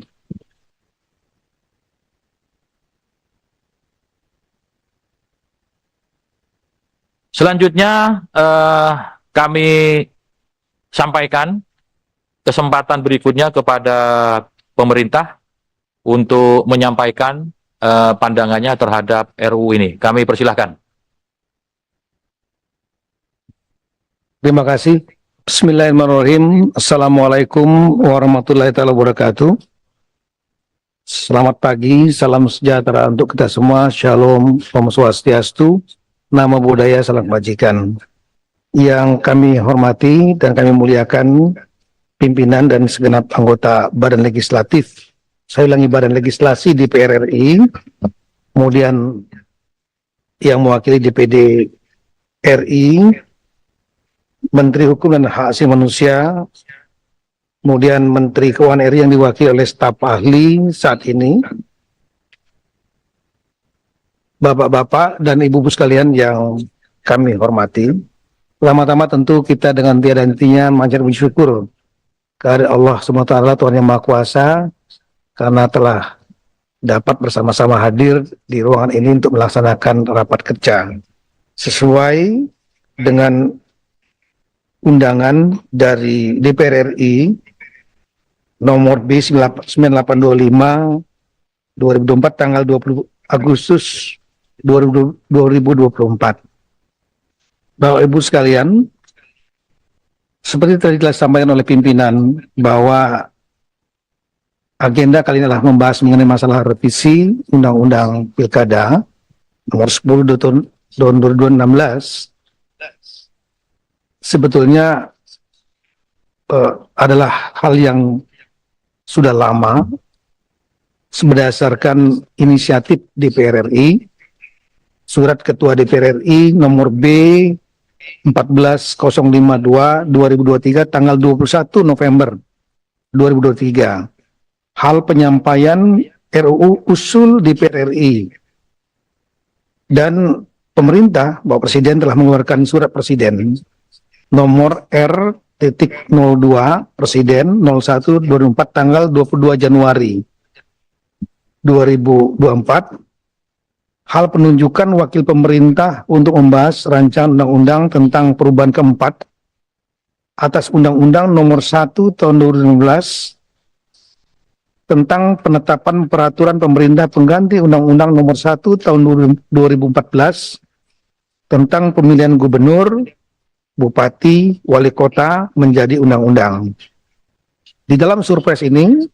Selanjutnya kami sampaikan kesempatan berikutnya kepada pemerintah untuk menyampaikan pandangannya terhadap RUU ini. Kami persilahkan. Terima kasih. Bismillahirrahmanirrahim. Assalamualaikum warahmatullahi wabarakatuh. Selamat pagi, salam sejahtera untuk kita semua. Shalom, Om Swastiastu. Nama budaya, salam kebajikan. Yang kami hormati dan kami muliakan pimpinan dan segenap anggota Badan Legislatif, saya ulangi Badan Legislasi DPR RI, kemudian yang mewakili DPD RI, Menteri Hukum dan Hak Asasi Manusia, kemudian Menteri Keuangan RI yang diwakili oleh staf ahli saat ini, Bapak-bapak dan Ibu-ibu sekalian yang kami hormati. Pertama-tama tentu kita dengan tiada hentinya manjat bersyukur kepada Allah SWT, Tuhan Yang Maha Kuasa, karena telah dapat bersama-sama hadir di ruangan ini untuk melaksanakan rapat kerja sesuai dengan undangan dari DPR RI nomor B 9825 2024 tanggal 20 Agustus 2024. Bapak Ibu sekalian, seperti tadi telah disampaikan oleh pimpinan bahwa agenda kali ini adalah membahas mengenai masalah revisi Undang-Undang Pilkada nomor 10 tahun 2016. Sebetulnya adalah hal yang sudah lama berdasarkan inisiatif DPR RI, Surat Ketua DPR RI nomor B 14052 2023 tanggal 21 November 2023. Hal penyampaian RUU usul DPR RI. Dan pemerintah, Bapak Presiden telah mengeluarkan surat Presiden nomor R.02 Presiden 01 2004 tanggal 22 Januari 2024 hal penunjukan wakil pemerintah untuk membahas rancangan undang-undang tentang perubahan keempat atas Undang-Undang nomor 1 tahun 2015 tentang penetapan peraturan pemerintah pengganti Undang-Undang nomor 1 tahun 2014 tentang pemilihan gubernur, bupati, wali kota menjadi undang-undang. Di dalam surpres ini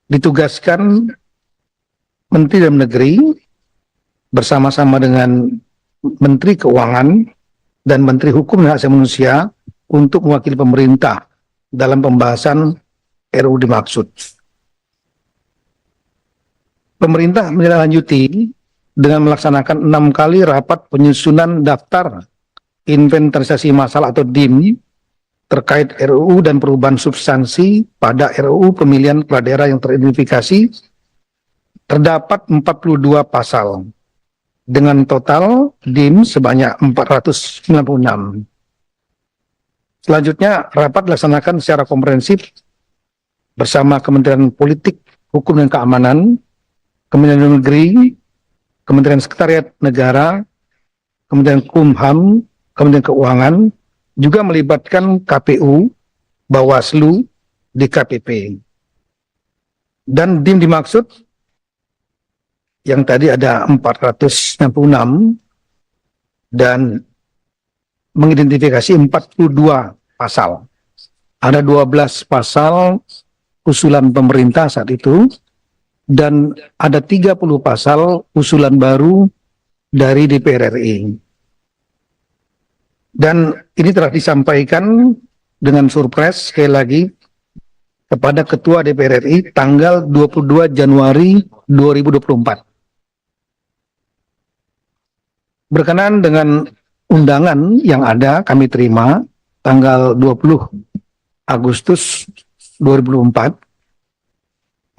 ditugaskan Menteri Dalam Negeri bersama-sama dengan Menteri Keuangan dan Menteri Hukum dan Hak Asasi Manusia untuk mewakili pemerintah dalam pembahasan RUU dimaksud. Pemerintah menindaklanjuti dengan melaksanakan 6 kali rapat penyusunan daftar inventarisasi masalah atau DIM terkait RUU dan perubahan substansi pada RUU pemilihan kepala daerah yang teridentifikasi. Terdapat 42 pasal dengan total DIM sebanyak 496. Selanjutnya, rapat dilaksanakan secara komprehensif bersama Kementerian Politik, Hukum dan Keamanan, Kementerian Dalam Negeri, Kementerian Sekretariat Negara, Kementerian Kumham, Kementerian Keuangan, juga melibatkan KPU, Bawaslu, DKPP. Dan DIM dimaksud yang tadi ada 466 dan mengidentifikasi 42 pasal. Ada 12 pasal usulan pemerintah saat itu dan ada 30 pasal usulan baru dari DPR RI. Dan ini telah disampaikan dengan surprise sekali lagi kepada Ketua DPR RI tanggal 22 Januari 2024. berkenaan dengan undangan yang ada kami terima tanggal 20 Agustus 2004,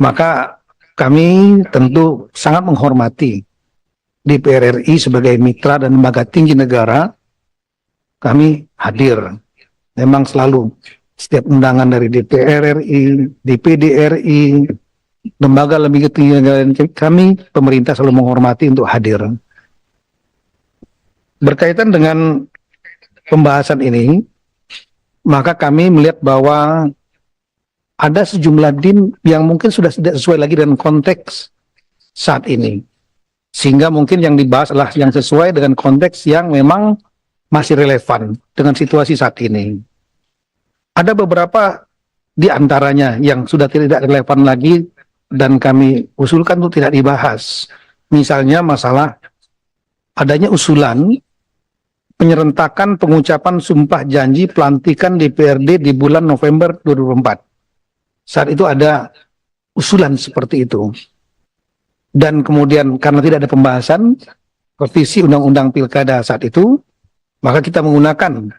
maka kami tentu sangat menghormati DPR RI sebagai mitra dan lembaga tinggi negara. Kami hadir. Memang selalu setiap undangan dari DPR RI, DPD RI, lembaga tinggi negara, kami pemerintah selalu menghormati untuk hadir. Berkaitan dengan pembahasan ini, maka kami melihat bahwa ada sejumlah DIM yang mungkin sudah tidak sesuai lagi dengan konteks saat ini. Sehingga mungkin yang dibahas adalah yang sesuai dengan konteks yang memang masih relevan dengan situasi saat ini. Ada beberapa di antaranya yang sudah tidak relevan lagi dan kami usulkan untuk tidak dibahas. Misalnya masalah adanya usulan penyerentakan pengucapan sumpah janji pelantikan DPRD di bulan November 2004. Saat itu ada usulan seperti itu. Dan kemudian karena tidak ada pembahasan revisi Undang-Undang Pilkada saat itu, maka kita menggunakan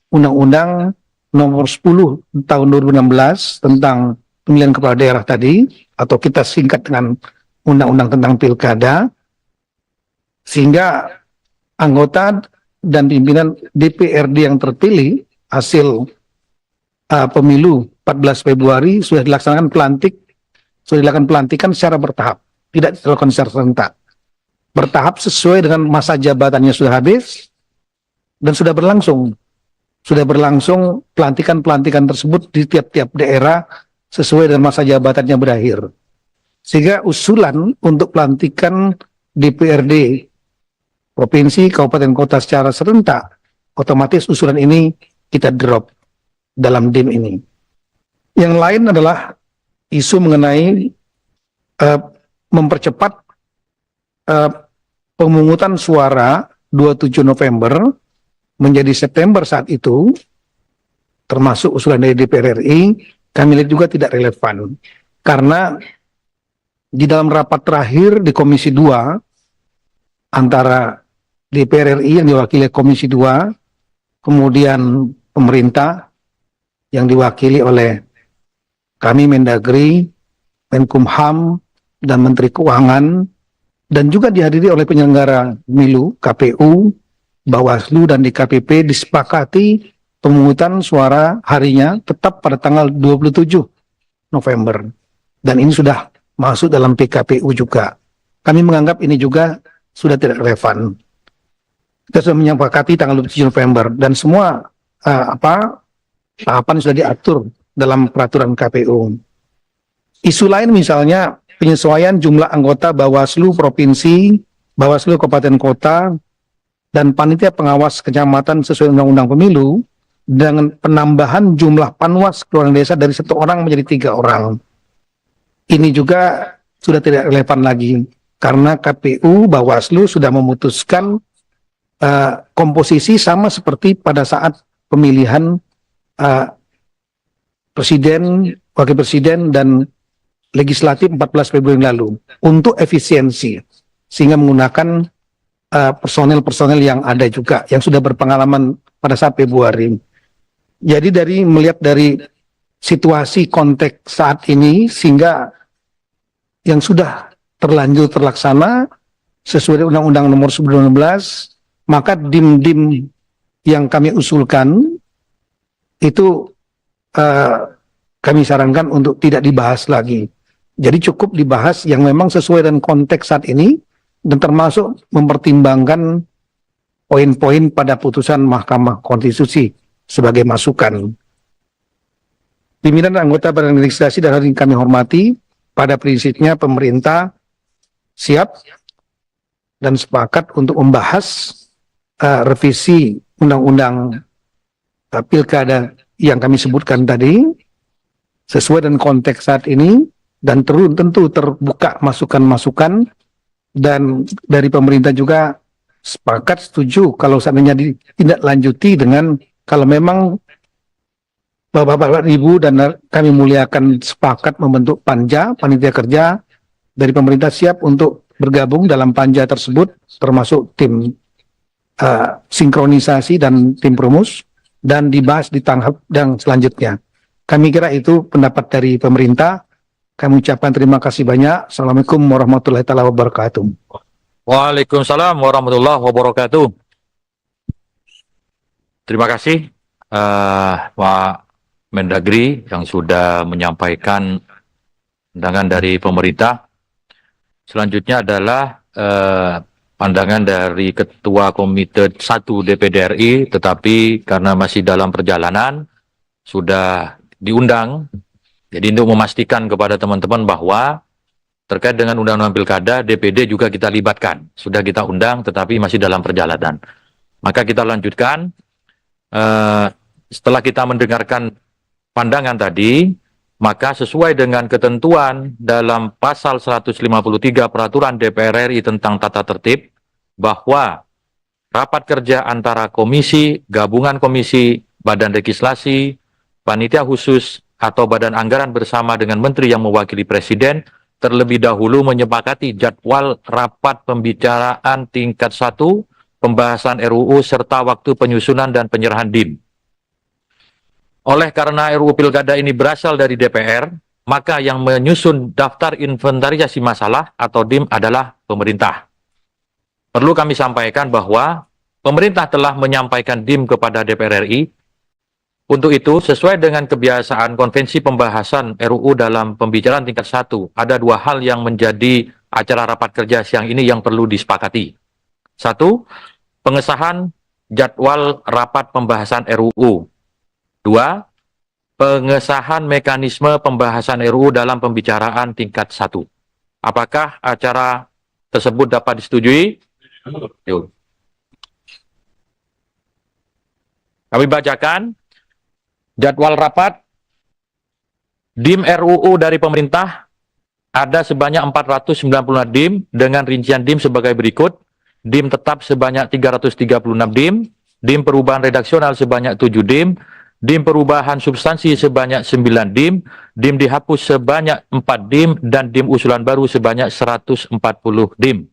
Undang-Undang Nomor 10 Tahun 2016 tentang pemilihan kepala daerah tadi, atau kita singkat dengan Undang-Undang tentang Pilkada, sehingga anggota dan pimpinan DPRD yang terpilih hasil pemilu 14 Februari sudah dilaksanakan pelantikan secara bertahap, tidak dilakukan secara serentak. Bertahap sesuai dengan masa jabatannya sudah habis dan sudah berlangsung pelantikan tersebut di tiap-tiap daerah sesuai dengan masa jabatannya berakhir. Sehingga usulan untuk pelantikan DPRD provinsi, kabupaten, kota secara serentak, otomatis usulan ini kita drop dalam DIM ini. Yang lain adalah isu mengenai mempercepat pemungutan suara 27 November menjadi September saat itu, termasuk usulan dari DPR RI, kami lihat juga tidak relevan. Karena di dalam rapat terakhir di Komisi 2, antara DPR RI yang diwakili Komisi 2, kemudian pemerintah yang diwakili oleh kami Mendagri, Menkumham, dan Menteri Keuangan, dan juga dihadiri oleh penyelenggara pemilu, KPU, Bawaslu, dan DKPP, disepakati pemungutan suara harinya tetap pada tanggal 27 November. Dan ini sudah masuk dalam PKPU juga. Kami menganggap ini juga sudah tidak relevan. Kita sudah menyepakati tanggal 27 November dan semua tahapan sudah diatur dalam peraturan KPU. Isu lain misalnya penyesuaian jumlah anggota Bawaslu Provinsi, Bawaslu Kabupaten Kota, dan Panitia Pengawas Kecamatan sesuai Undang-Undang Pemilu dengan penambahan jumlah Panwas Kelurahan Desa dari 1 orang menjadi 3 orang. Ini juga sudah tidak relevan lagi karena KPU Bawaslu sudah memutuskan komposisi sama seperti pada saat pemilihan presiden, wakil presiden, dan legislatif 14 Februari yang lalu untuk efisiensi, sehingga menggunakan personel-personel yang ada juga, yang sudah berpengalaman pada saat Februari. Jadi melihat dari situasi konteks saat ini, sehingga yang sudah terlanjur terlaksana sesuai Undang-Undang Nomor 11, maka DIM-DIM yang kami usulkan itu kami sarankan untuk tidak dibahas lagi. Jadi cukup dibahas yang memang sesuai dengan konteks saat ini dan termasuk mempertimbangkan poin-poin pada putusan Mahkamah Konstitusi sebagai masukan. Pimpinan anggota Badan Legislasi dan yang kami hormati, pada prinsipnya pemerintah siap dan sepakat untuk membahas revisi Undang-Undang Pilkada yang kami sebutkan tadi sesuai dengan konteks saat ini, dan tentu terbuka masukan-masukan, dan dari pemerintah juga sepakat setuju kalau seandainya ditindaklanjuti dengan kalau memang Bapak-Bapak Ibu dan kami muliakan sepakat membentuk panja, panitia kerja dari pemerintah siap untuk bergabung dalam panja tersebut, termasuk tim sinkronisasi dan tim rumus dan dibahas di tahap yang selanjutnya. Kami kira itu pendapat dari pemerintah. Kami ucapkan terima kasih banyak. Assalamualaikum warahmatullahi taala wabarakatuh. Waalaikumsalam warahmatullahi wabarakatuh. Terima kasih Pak Mendagri yang sudah menyampaikan pandangan dari pemerintah. Selanjutnya adalah pandangan dari Ketua Komite 1 DPD RI, tetapi karena masih dalam perjalanan, sudah diundang. Jadi untuk memastikan kepada teman-teman bahwa terkait dengan Undang-Undang Pilkada, DPD juga kita libatkan. Sudah kita undang, tetapi masih dalam perjalanan. Maka kita lanjutkan. Setelah kita mendengarkan pandangan tadi, maka sesuai dengan ketentuan dalam pasal 153 Peraturan DPR RI tentang tata tertib, bahwa rapat kerja antara komisi, gabungan komisi, badan legislasi, panitia khusus, atau badan anggaran bersama dengan menteri yang mewakili presiden, terlebih dahulu menyepakati jadwal rapat pembicaraan tingkat 1, pembahasan RUU, serta waktu penyusunan dan penyerahan DIM. Oleh karena RUU Pilkada ini berasal dari DPR, maka yang menyusun daftar inventarisasi masalah atau DIM adalah pemerintah. Perlu kami sampaikan bahwa pemerintah telah menyampaikan DIM kepada DPR RI. Untuk itu, sesuai dengan kebiasaan konvensi pembahasan RUU dalam pembicaraan tingkat 1, ada dua hal yang menjadi acara rapat kerja siang ini yang perlu disepakati. 1, pengesahan jadwal rapat pembahasan RUU. 2, pengesahan mekanisme pembahasan RUU dalam pembicaraan tingkat 1. Apakah acara tersebut dapat disetujui? Yuk. Kami bacakan jadwal rapat DIM RUU dari pemerintah. Ada sebanyak 496 DIM dengan rincian DIM sebagai berikut. DIM tetap sebanyak 336 DIM, DIM perubahan redaksional sebanyak 7 DIM, DIM perubahan substansi sebanyak 9 DIM, DIM dihapus sebanyak 4 DIM, dan DIM usulan baru sebanyak 140 DIM.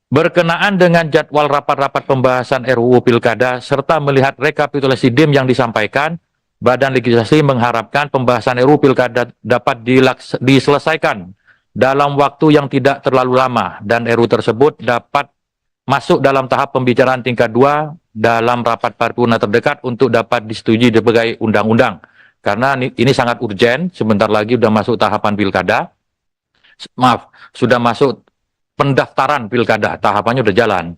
Berkenaan dengan jadwal rapat-rapat pembahasan RUU Pilkada serta melihat rekapitulasi DIM yang disampaikan, Badan Legislasi mengharapkan pembahasan RUU Pilkada dapat diselesaikan dalam waktu yang tidak terlalu lama dan RUU tersebut dapat masuk dalam tahap pembicaraan tingkat 2 dalam rapat paripurna terdekat untuk dapat disetujui sebagai undang-undang. Karena ini sangat urgen, sebentar lagi sudah masuk tahapan pilkada. Maaf, sudah masuk pendaftaran pilkada, tahapannya udah jalan.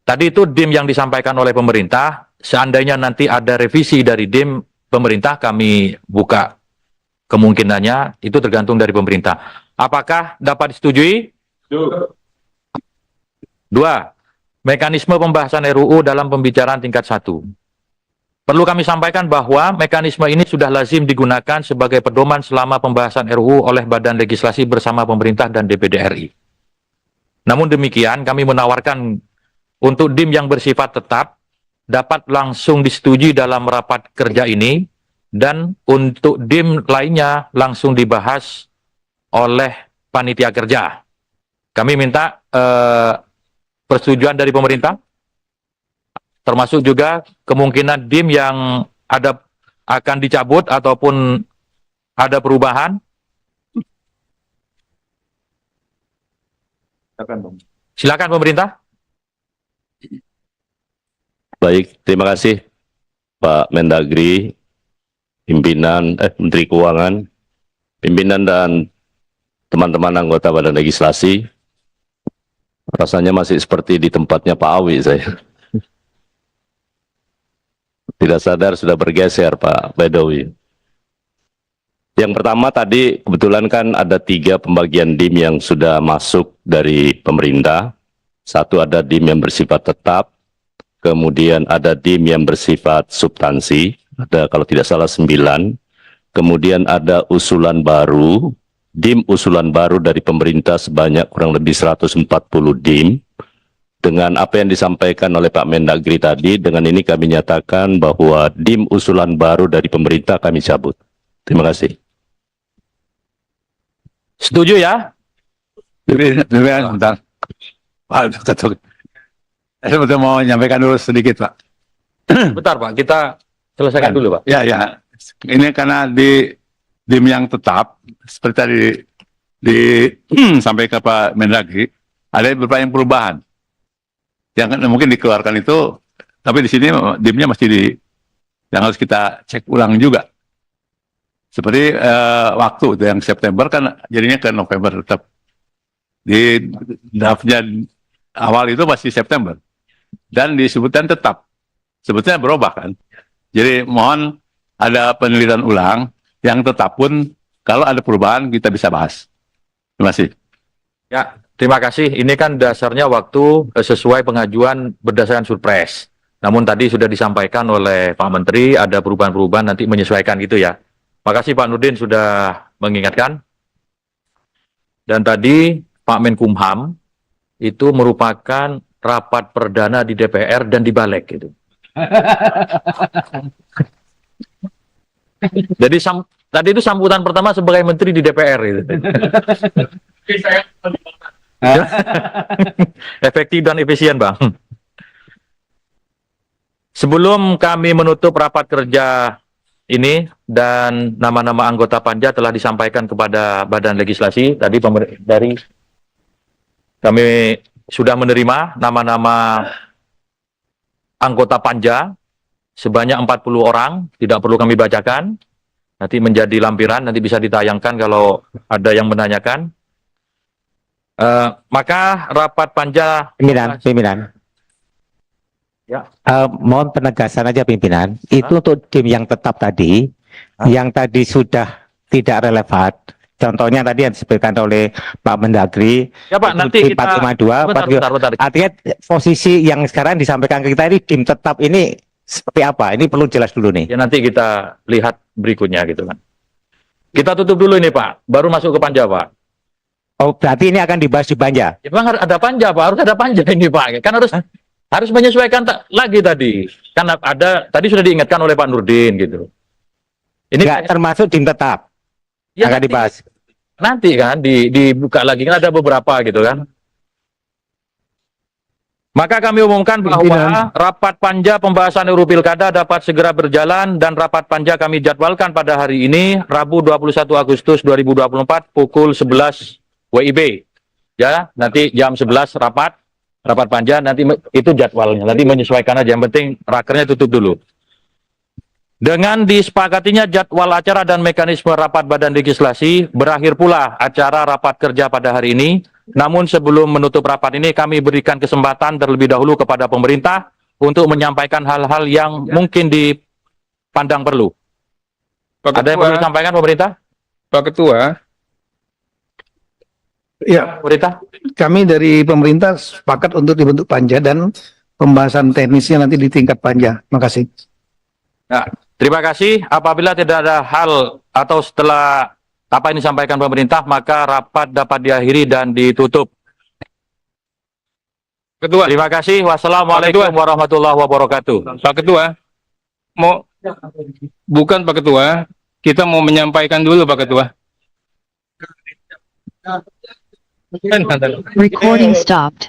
Tadi itu DIM yang disampaikan oleh pemerintah, seandainya nanti ada revisi dari DIM pemerintah, kami buka kemungkinannya, itu tergantung dari pemerintah. Apakah dapat disetujui? 2. Mekanisme pembahasan RUU dalam pembicaraan tingkat 1. Perlu kami sampaikan bahwa mekanisme ini sudah lazim digunakan sebagai pedoman selama pembahasan RUU oleh Badan Legislasi bersama pemerintah dan DPD RI. Namun demikian, kami menawarkan untuk DIM yang bersifat tetap dapat langsung disetujui dalam rapat kerja ini, dan untuk DIM lainnya langsung dibahas oleh panitia kerja. Kami minta persetujuan dari pemerintah, termasuk juga kemungkinan DIM yang ada akan dicabut ataupun ada perubahan. Silakan pemerintah. Baik, terima kasih Pak Mendagri, pimpinan Menteri Keuangan, pimpinan dan teman-teman anggota Badan Legislasi. Rasanya masih seperti di tempatnya Pak Awi saya. Tidak sadar sudah bergeser Pak Bedowi. Yang pertama tadi kebetulan kan ada 3 pembagian DIM yang sudah masuk dari pemerintah. 1 ada DIM yang bersifat tetap, kemudian ada DIM yang bersifat substansi, ada kalau tidak salah 9, kemudian ada usulan baru, DIM usulan baru dari pemerintah sebanyak kurang lebih 140 DIM. Dengan apa yang disampaikan oleh Pak Mendagri tadi, dengan ini kami nyatakan bahwa DIM usulan baru dari pemerintah kami cabut. Terima kasih. Setuju ya? Saya sebetulnya mau menyampaikan dulu sedikit, Pak. Bentar Pak, kita selesaikan dulu Pak. Ya, ya. Ini karena di DIM yang tetap, seperti tadi sampai ke Pak Mendagri, ada beberapa yang perubahan. Yang mungkin dikeluarkan itu, tapi di sini DIM-nya masih yang harus kita cek ulang juga. Seperti waktu itu yang September kan jadinya ke November tetap. Di draftnya awal itu masih September. Dan disebutkan tetap. Sebetulnya berubah kan. Jadi mohon ada penelitian ulang yang tetap pun kalau ada perubahan kita bisa bahas. Terima kasih. Ya, terima kasih. Ini kan dasarnya waktu sesuai pengajuan berdasarkan surprise. Namun tadi sudah disampaikan oleh Pak Menteri ada perubahan-perubahan nanti menyesuaikan gitu ya. Makasih Pak Nurdin sudah mengingatkan. Dan tadi Pak Menkumham itu merupakan rapat perdana di DPR dan di Balik gitu. Jadi tadi itu sambutan pertama sebagai menteri di DPR itu. Efektif dan efisien, Bang. Sebelum kami menutup rapat kerja ini dan nama-nama anggota panja telah disampaikan kepada Badan Legislasi, tadi dari kami sudah menerima nama-nama anggota panja sebanyak 40 orang, tidak perlu kami bacakan, nanti menjadi lampiran, nanti bisa ditayangkan kalau ada yang menanyakan. Maka rapat panja... Pimpinan. Ya. Mohon penegasan aja pimpinan, itu untuk tim yang tetap tadi, yang tadi sudah tidak relevan. Contohnya tadi yang disebutkan oleh Pak Mendagri, Ya Pak, nanti tim kita... 452, Bentar. artinya posisi yang sekarang disampaikan ke kita ini tim tetap ini seperti apa? Ini perlu jelas dulu nih. Ya nanti kita lihat berikutnya gitu kan. Kita tutup dulu ini Pak, baru masuk ke panja Pak. Oh, berarti ini akan dibahas di panja? Ya Bang, ada panja Pak, harus ada panja ini Pak. Kan harus menyesuaikan lagi tadi. Kan ada, tadi sudah diingatkan oleh Pak Nurdin gitu. Ini nggak termasuk tim tetap? ya, akan dibahas? Nanti kan dibuka lagi, kan ada beberapa gitu kan. Maka kami umumkan bahwa rapat panja pembahasan RUU Pilkada dapat segera berjalan dan rapat panja kami jadwalkan pada hari ini, Rabu 21 Agustus 2024 pukul 11 WIB. Ya, nanti jam 11 rapat panja, nanti itu jadwalnya, nanti menyesuaikan aja, yang penting rakernya tutup dulu. Dengan disepakatinya jadwal acara dan mekanisme rapat Badan Legislasi, berakhir pula acara rapat kerja pada hari ini. Namun sebelum menutup rapat ini, kami berikan kesempatan terlebih dahulu kepada pemerintah untuk menyampaikan hal-hal yang mungkin dipandang perlu. Ada yang perlu disampaikan pemerintah? Pak Ketua. Ya, Pemerintah? kami dari pemerintah sepakat untuk dibentuk panja dan pembahasan teknisnya nanti di tingkat panja. Terima kasih. Nah, terima kasih. Apabila tidak ada hal atau setelah apa yang disampaikan pemerintah, maka rapat dapat diakhiri dan ditutup. Ketua. Terima kasih. Wassalamualaikum warahmatullahi wabarakatuh. Pak Ketua, bukan Pak Ketua, kita mau menyampaikan dulu Pak Ketua. Recording stopped.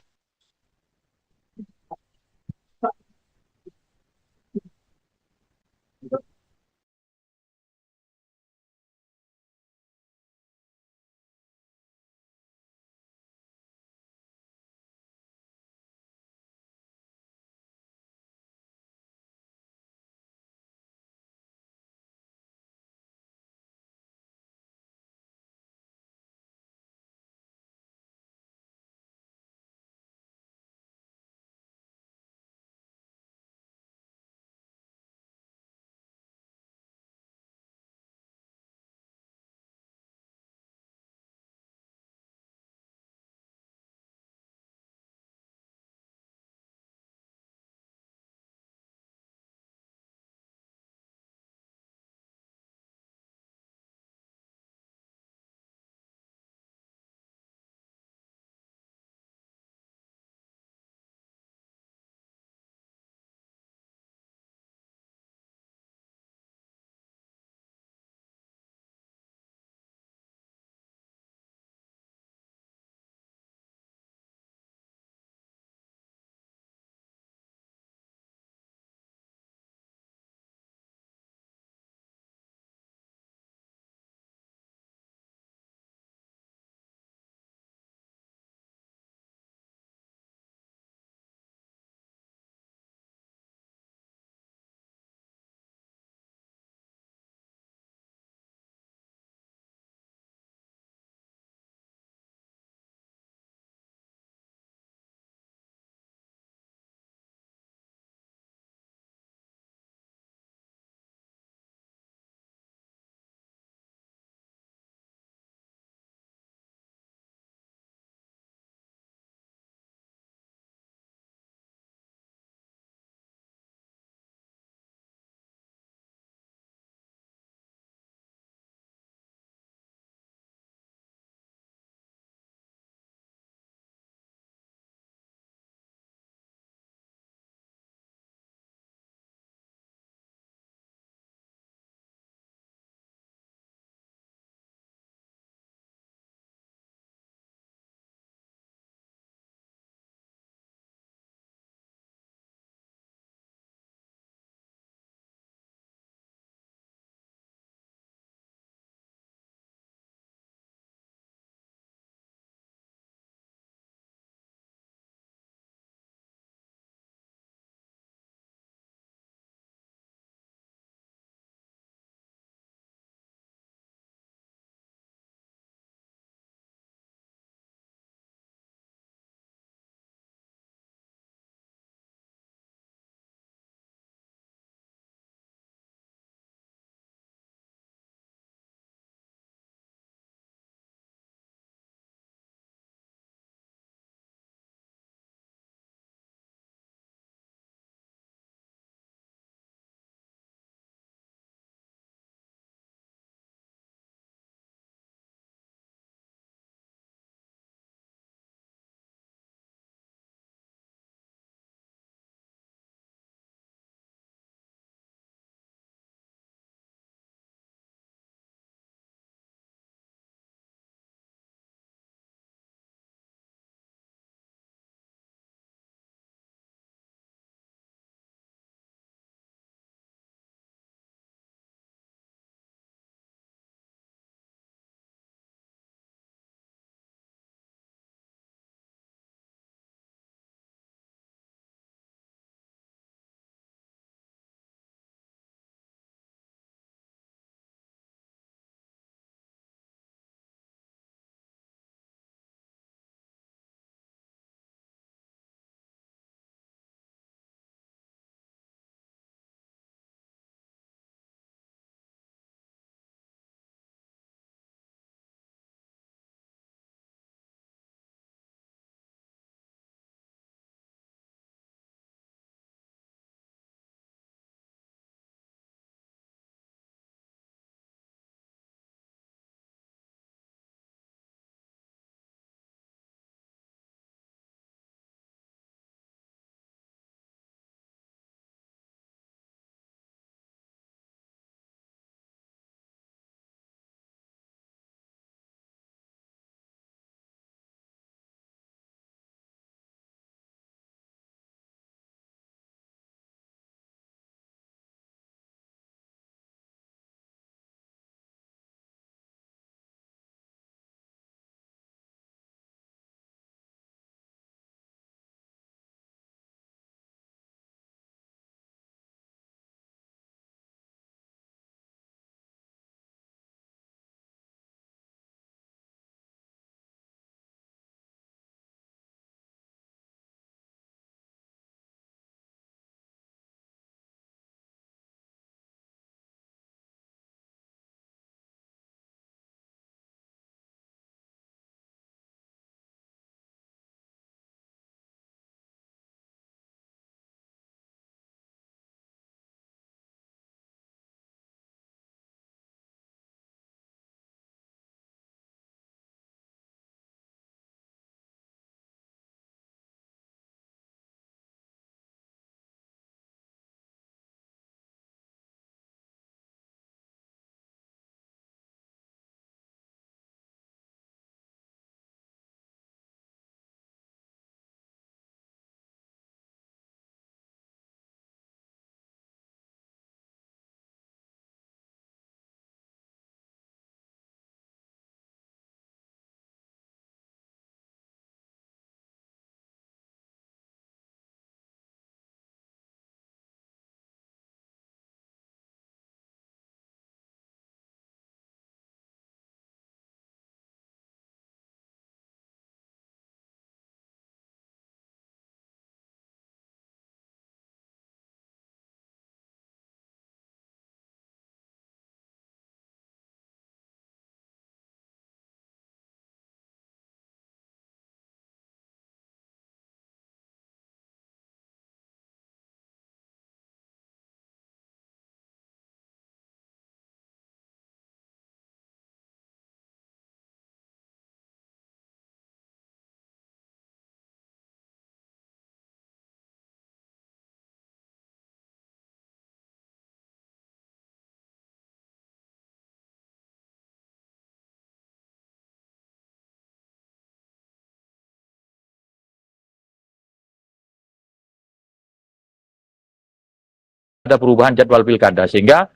ada perubahan jadwal pilkada, sehingga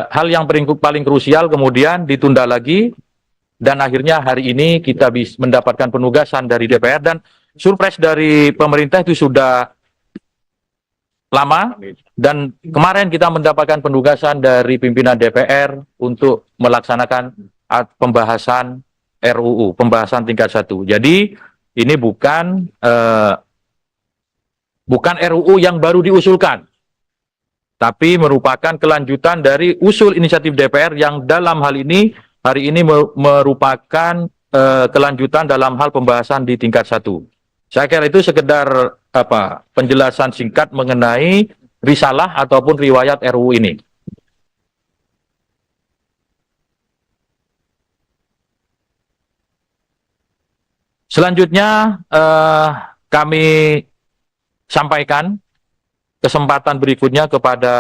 hal yang paling krusial kemudian ditunda lagi, dan akhirnya hari ini kita bisa mendapatkan penugasan dari DPR, dan surprise dari pemerintah itu sudah lama, dan kemarin kita mendapatkan penugasan dari pimpinan DPR untuk melaksanakan pembahasan RUU, pembahasan tingkat 1. Jadi ini bukan RUU yang baru diusulkan, tapi merupakan kelanjutan dari usul inisiatif DPR yang dalam hal ini hari ini merupakan kelanjutan dalam hal pembahasan di tingkat 1. Saya kira itu sekedar penjelasan singkat mengenai risalah ataupun riwayat RUU ini. Selanjutnya kami sampaikan kesempatan berikutnya kepada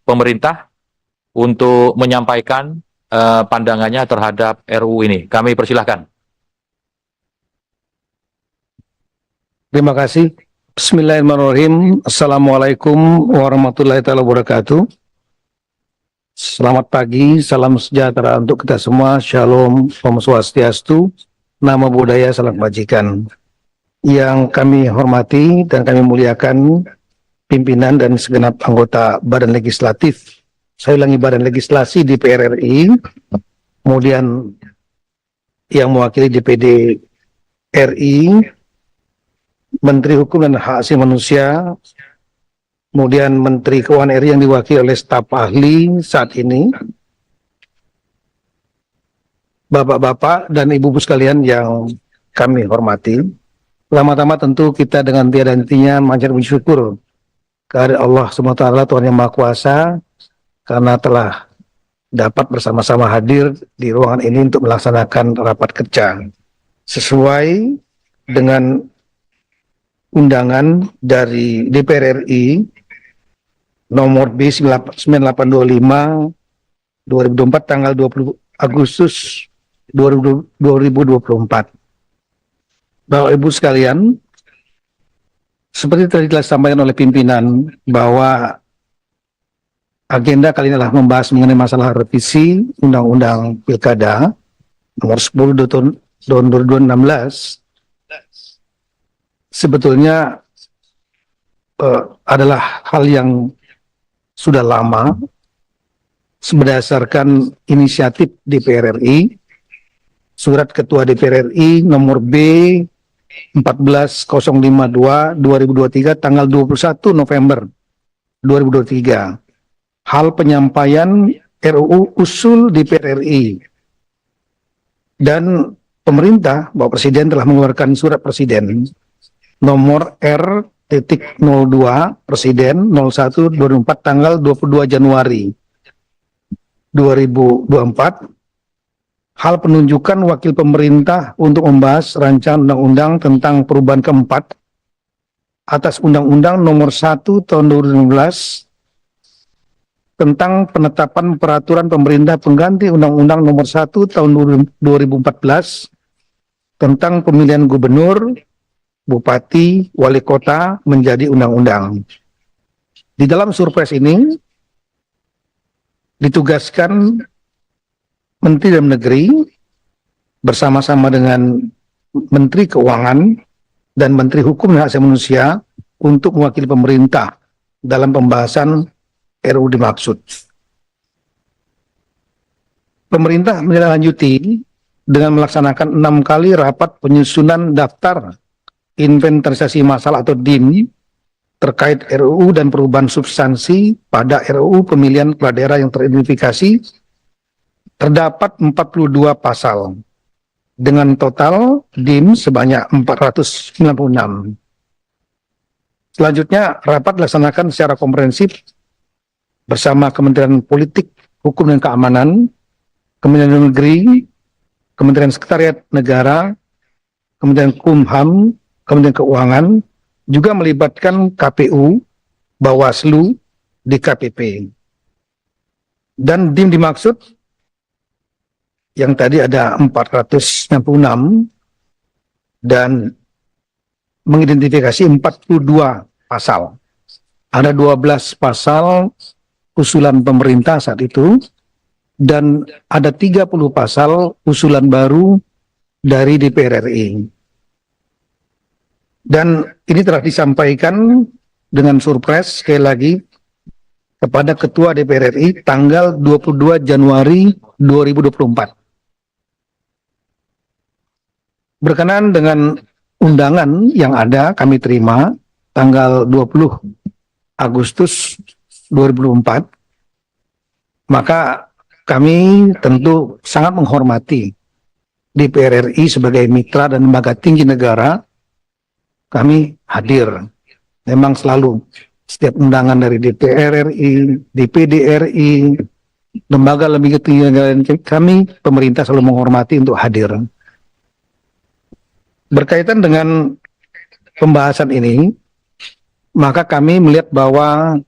pemerintah untuk menyampaikan pandangannya terhadap RUU ini. Kami persilahkan. Terima kasih. Bismillahirrahmanirrahim. Assalamualaikum warahmatullahi wabarakatuh. Selamat pagi, salam sejahtera untuk kita semua. Shalom, Om Swastiastu, Namo Buddhaya, salam kebajikan. Yang kami hormati dan kami muliakan pimpinan dan segenap anggota Badan Legislatif, saya ulangi, Badan Legislasi DPR RI, kemudian yang mewakili DPD RI, Menteri Hukum dan Hak Asasi Manusia, kemudian Menteri Keuangan RI yang diwakili oleh staf ahli saat ini, Bapak-bapak dan Ibu-ibu sekalian yang kami hormati. Pertama-tama tentu kita dengan tiada hentinya memanjatkan puji syukur kepada Allah SWT, Tuhan Yang Maha Kuasa, karena telah dapat bersama-sama hadir di ruangan ini untuk melaksanakan rapat kerja sesuai dengan undangan dari DPR RI nomor B9825 2024 tanggal 20 Agustus 2024. Bapak Ibu sekalian, seperti tadi telah disampaikan oleh pimpinan bahwa agenda kali ini adalah membahas mengenai masalah revisi Undang-Undang Pilkada nomor 10 tahun 2016. Sebetulnya adalah hal yang sudah lama berdasarkan inisiatif DPR RI, surat Ketua DPR RI nomor B 14052 2023 tanggal 21 November 2023. Hal penyampaian RUU usul DPR RI. Dan pemerintah, Bapak Presiden telah mengeluarkan surat Presiden nomor R.02 Presiden 01 2004 tanggal 22 Januari 2024, hal penunjukan wakil pemerintah untuk membahas rancangan undang-undang tentang perubahan keempat atas Undang-Undang nomor 1 tahun 2016 tentang penetapan peraturan pemerintah pengganti Undang-Undang nomor 1 tahun 2014 tentang pemilihan gubernur, bupati, wali kota menjadi undang-undang. Di dalam surpres ini ditugaskan Menteri Dalam Negeri bersama-sama dengan Menteri Keuangan dan Menteri Hukum dan Hak Asasi Manusia untuk mewakili pemerintah dalam pembahasan RUU dimaksud. Pemerintah menindaklanjuti dengan melaksanakan 6 kali rapat penyusunan daftar inventarisasi masalah atau DIM terkait RUU dan perubahan substansi pada RUU pemilihan kepala daerah yang teridentifikasi. Terdapat 42 pasal dengan total DIM sebanyak 496. Selanjutnya rapat dilaksanakan secara komprehensif bersama Kementerian Politik, Hukum dan Keamanan, Kementerian Dalam Negeri, Kementerian Sekretariat Negara, Kementerian Kumham, Kementerian Keuangan, juga melibatkan KPU, Bawaslu, DKPP. Dan DIM dimaksud yang tadi ada 466 dan mengidentifikasi 42 pasal. ada 12 pasal usulan pemerintah saat itu, dan ada 30 pasal usulan baru dari DPR RI. Dan ini telah disampaikan dengan surprise sekali lagi kepada Ketua DPR RI tanggal 22 Januari 2024. Berkenaan dengan undangan yang ada kami terima tanggal 20 Agustus 2024, maka kami tentu sangat menghormati DPR RI sebagai mitra dan lembaga tinggi negara. Kami hadir. Memang selalu setiap undangan dari DPR RI, DPD RI, lembaga tinggi negara, kami pemerintah selalu menghormati untuk hadir. Berkaitan dengan pembahasan ini, maka kami melihat bahwa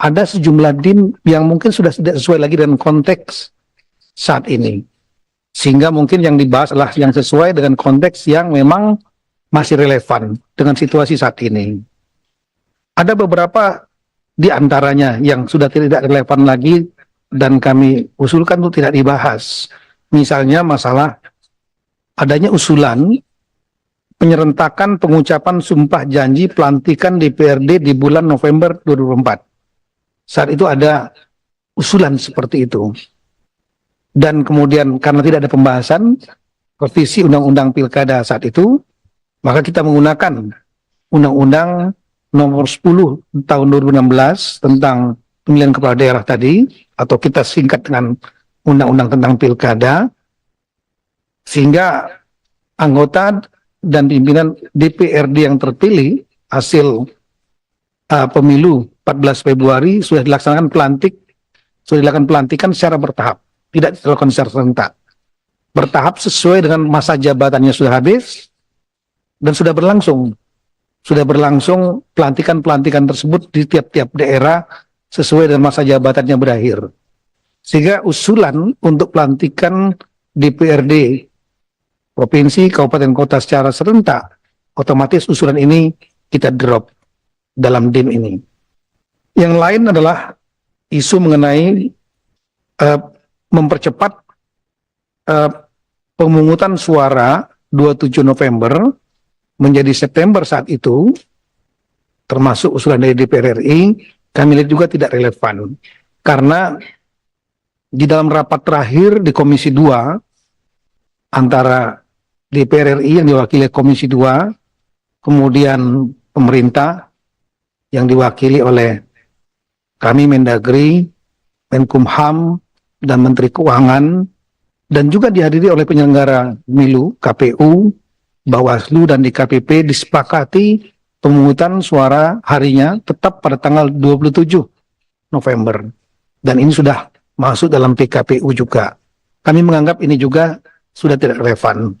ada sejumlah DIM yang mungkin sudah tidak sesuai lagi dengan konteks saat ini. Sehingga mungkin yang dibahas adalah yang sesuai dengan konteks yang memang masih relevan dengan situasi saat ini. Ada beberapa di antaranya yang sudah tidak relevan lagi dan kami usulkan untuk tidak dibahas. Misalnya masalah adanya usulan penyerentakan pengucapan sumpah janji pelantikan DPRD di bulan November 2024. Saat itu ada usulan seperti itu. Dan kemudian karena tidak ada pembahasan revisi Undang-Undang Pilkada saat itu, maka kita menggunakan Undang-Undang Nomor 10 Tahun 2016 tentang pemilihan kepala daerah tadi, atau kita singkat dengan Undang-Undang tentang Pilkada, sehingga anggota dan pimpinan DPRD yang terpilih hasil pemilu 14 Februari sudah dilaksanakan pelantikan secara bertahap, tidak dilakukan secara serentak. Bertahap sesuai dengan masa jabatannya sudah habis dan sudah berlangsung pelantikan tersebut di tiap-tiap daerah sesuai dengan masa jabatannya berakhir. Sehingga usulan untuk pelantikan DPRD provinsi, kabupaten, kota secara serentak, otomatis usulan ini kita drop dalam DIM ini. Yang lain adalah isu mengenai mempercepat pemungutan suara 27 November menjadi September saat itu, termasuk usulan dari DPR RI, kami lihat juga tidak relevan. Karena di dalam rapat terakhir di Komisi 2, antara DPR RI yang diwakili Komisi 2, kemudian pemerintah yang diwakili oleh kami Mendagri, Menkumham, dan Menteri Keuangan, dan juga dihadiri oleh penyelenggara pemilu, KPU, Bawaslu, dan DKPP, disepakati pemungutan suara harinya tetap pada tanggal 27 November. Dan ini sudah masuk dalam PKPU juga. Kami menganggap ini juga sudah tidak relevan.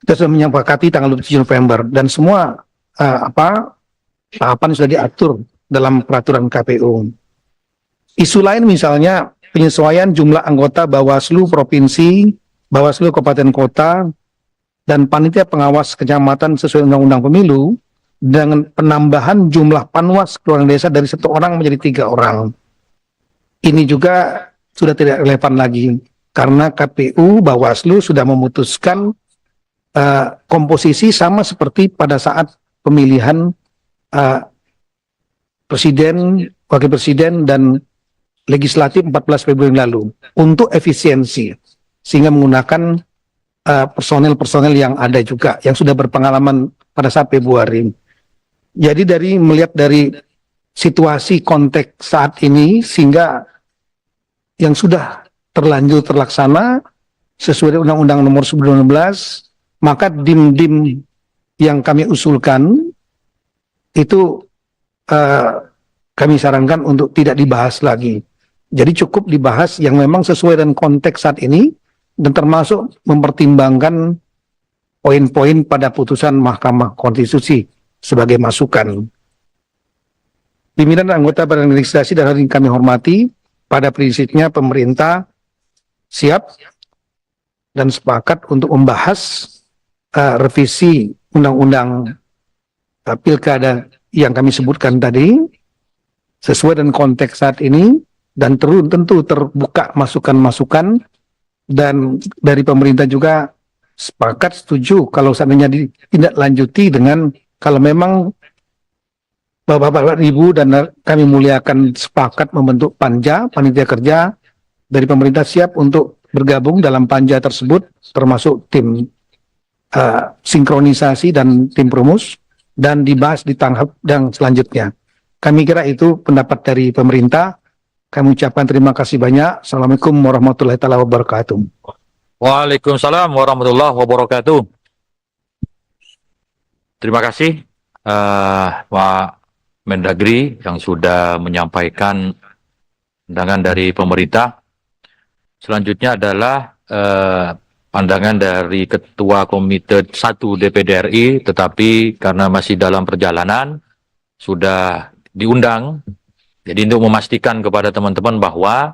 Kita sudah menyepakati tanggal 27 November, dan semua tahapan sudah diatur dalam peraturan KPU. Isu lain misalnya penyesuaian jumlah anggota Bawaslu Provinsi, Bawaslu Kabupaten Kota, dan Panitia Pengawas Kecamatan sesuai Undang-Undang Pemilu, dengan penambahan jumlah Panwas Kelurahan Desa dari 1 orang menjadi 3 orang. Ini juga sudah tidak relevan lagi, karena KPU, Bawaslu sudah memutuskan komposisi sama seperti pada saat pemilihan Presiden, Wakil Presiden, dan Legislatif 14 Februari lalu untuk efisiensi, sehingga menggunakan personel-personel yang ada juga yang sudah berpengalaman pada saat Februari. Jadi melihat dari situasi konteks saat ini, sehingga yang sudah terlanjur terlaksana sesuai dengan Undang-Undang Nomor 11, maka DIM-DIM yang kami usulkan itu kami sarankan untuk tidak dibahas lagi. Jadi cukup dibahas yang memang sesuai dengan konteks saat ini, dan termasuk mempertimbangkan poin-poin pada putusan Mahkamah Konstitusi sebagai masukan. Pimpinan anggota Badan Legislasi dan hadirin kami hormati, pada prinsipnya pemerintah siap dan sepakat untuk membahas revisi Undang-Undang Pilkada yang kami sebutkan tadi sesuai dengan konteks saat ini, dan tentu terbuka masukan-masukan, dan dari pemerintah juga sepakat setuju kalau seandainya ditindaklanjuti dengan kalau memang Bapak-Bapak Ibu dan kami muliakan sepakat membentuk panitia kerja dari pemerintah siap untuk bergabung dalam panja tersebut, termasuk tim sinkronisasi dan tim perumus, dan dibahas di tahap yang selanjutnya. Kami kira itu pendapat dari pemerintah. Kami ucapkan terima kasih banyak. Assalamualaikum warahmatullahi wabarakatuh. Waalaikumsalam warahmatullahi wabarakatuh. Terima kasih Pak Mendagri yang sudah menyampaikan pandangan dari pemerintah. Selanjutnya adalah pandangan dari Ketua Komite 1 DPD RI, tetapi karena masih dalam perjalanan, sudah diundang. Jadi untuk memastikan kepada teman-teman bahwa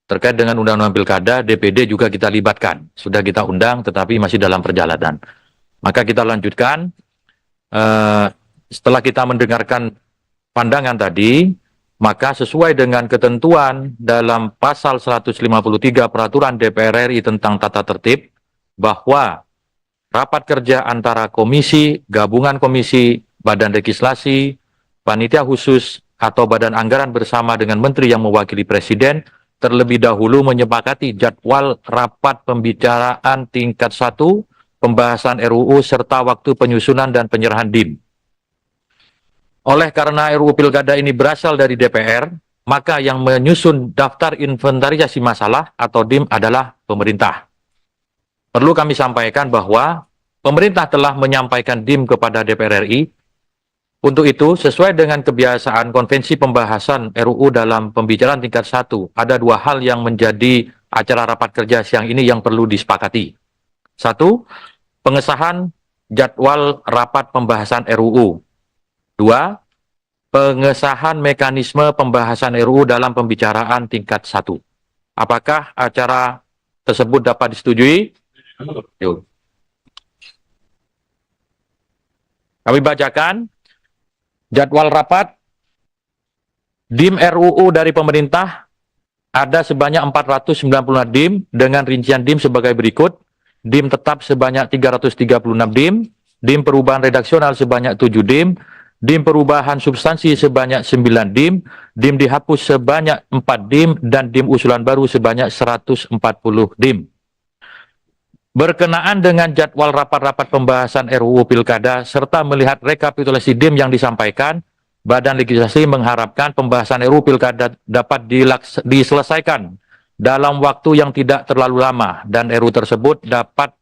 terkait dengan Undang-Undang Pilkada, DPD juga kita libatkan. Sudah kita undang, tetapi masih dalam perjalanan. Maka kita lanjutkan. Setelah kita mendengarkan pandangan tadi, maka sesuai dengan ketentuan dalam pasal 153 Peraturan DPR RI tentang tata tertib, bahwa rapat kerja antara komisi, gabungan komisi, badan legislasi, panitia khusus, atau badan anggaran bersama dengan menteri yang mewakili presiden, terlebih dahulu menyepakati jadwal rapat pembicaraan tingkat 1, pembahasan RUU, serta waktu penyusunan dan penyerahan DIM. Oleh karena RUU Pilkada ini berasal dari DPR, maka yang menyusun daftar inventarisasi masalah atau DIM adalah pemerintah. Perlu kami sampaikan bahwa pemerintah telah menyampaikan DIM kepada DPR RI. Untuk itu, sesuai dengan kebiasaan konvensi pembahasan RUU dalam pembicaraan tingkat 1, ada dua hal yang menjadi acara rapat kerja siang ini yang perlu disepakati. 1, pengesahan jadwal rapat pembahasan RUU. 2, pengesahan mekanisme pembahasan RUU dalam pembicaraan tingkat 1. Apakah acara tersebut dapat disetujui? Yuk. Kami bacakan jadwal rapat. DIM RUU dari pemerintah ada sebanyak 496 DIM dengan rincian DIM sebagai berikut. DIM tetap sebanyak 336 DIM, DIM perubahan redaksional sebanyak 7 DIM, DIM perubahan substansi sebanyak 9 DIM, DIM dihapus sebanyak 4 DIM, dan DIM usulan baru sebanyak 140 DIM. Berkenaan dengan jadwal rapat-rapat pembahasan RUU Pilkada serta melihat rekapitulasi DIM yang disampaikan, Badan Legislasi mengharapkan pembahasan RUU Pilkada dapat diselesaikan dalam waktu yang tidak terlalu lama, dan RUU tersebut dapat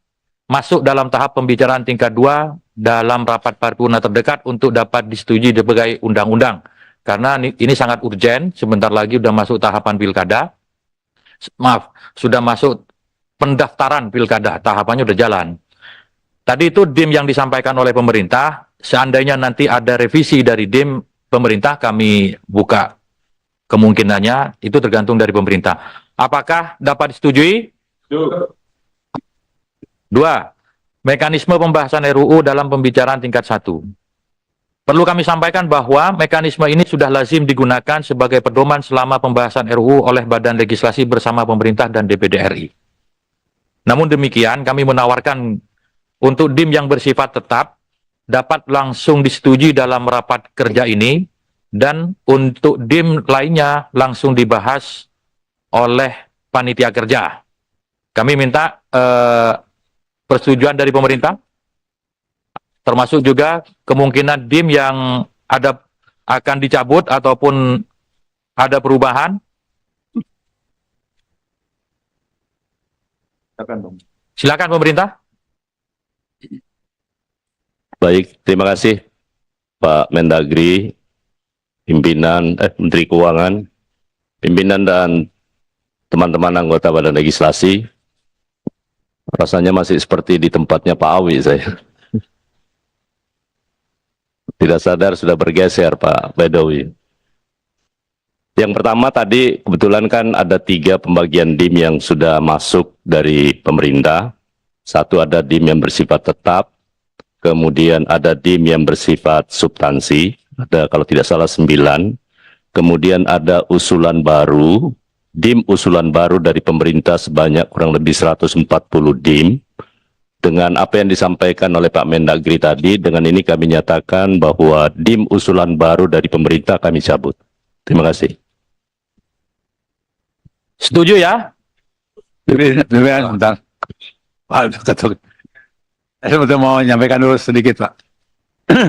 masuk dalam tahap pembicaraan tingkat 2 dalam rapat paripurna terdekat untuk dapat disetujui sebagai undang-undang. Karena ini sangat urgen, sebentar lagi sudah masuk tahapan pilkada. Maaf, sudah masuk pendaftaran pilkada, tahapannya sudah jalan. Tadi itu DIM yang disampaikan oleh pemerintah. Seandainya nanti ada revisi dari DIM pemerintah, kami buka kemungkinannya, itu tergantung dari pemerintah. Apakah dapat disetujui? 2. Mekanisme pembahasan RUU dalam pembicaraan tingkat 1. Perlu kami sampaikan bahwa mekanisme ini sudah lazim digunakan sebagai pedoman selama pembahasan RUU oleh Badan Legislasi bersama pemerintah dan DPD RI. Namun demikian, kami menawarkan untuk DIM yang bersifat tetap dapat langsung disetujui dalam rapat kerja ini, dan untuk DIM lainnya langsung dibahas oleh panitia kerja. Kami minta persetujuan dari pemerintah, termasuk juga kemungkinan DIM yang ada akan dicabut ataupun ada perubahan. Silakan pemerintah. Baik, terima kasih Pak Mendagri, pimpinan Menteri Keuangan, pimpinan dan teman-teman anggota Badan Legislasi. Rasanya masih seperti di tempatnya Pak Awi saya. Tidak sadar sudah bergeser Pak Bedowi. Yang pertama tadi kebetulan kan ada 3 pembagian DIM yang sudah masuk dari pemerintah. 1 ada DIM yang bersifat tetap, kemudian ada DIM yang bersifat substansi, ada kalau tidak salah 9. Kemudian ada usulan baru, DIM usulan baru dari pemerintah sebanyak kurang lebih 140 DIM. Dengan apa yang disampaikan oleh Pak Mendagri tadi, dengan ini kami nyatakan bahwa DIM usulan baru dari pemerintah kami cabut. Terima kasih. Setuju ya? Sebentar. Pak, saya mau menyampaikan dulu sedikit, Pak.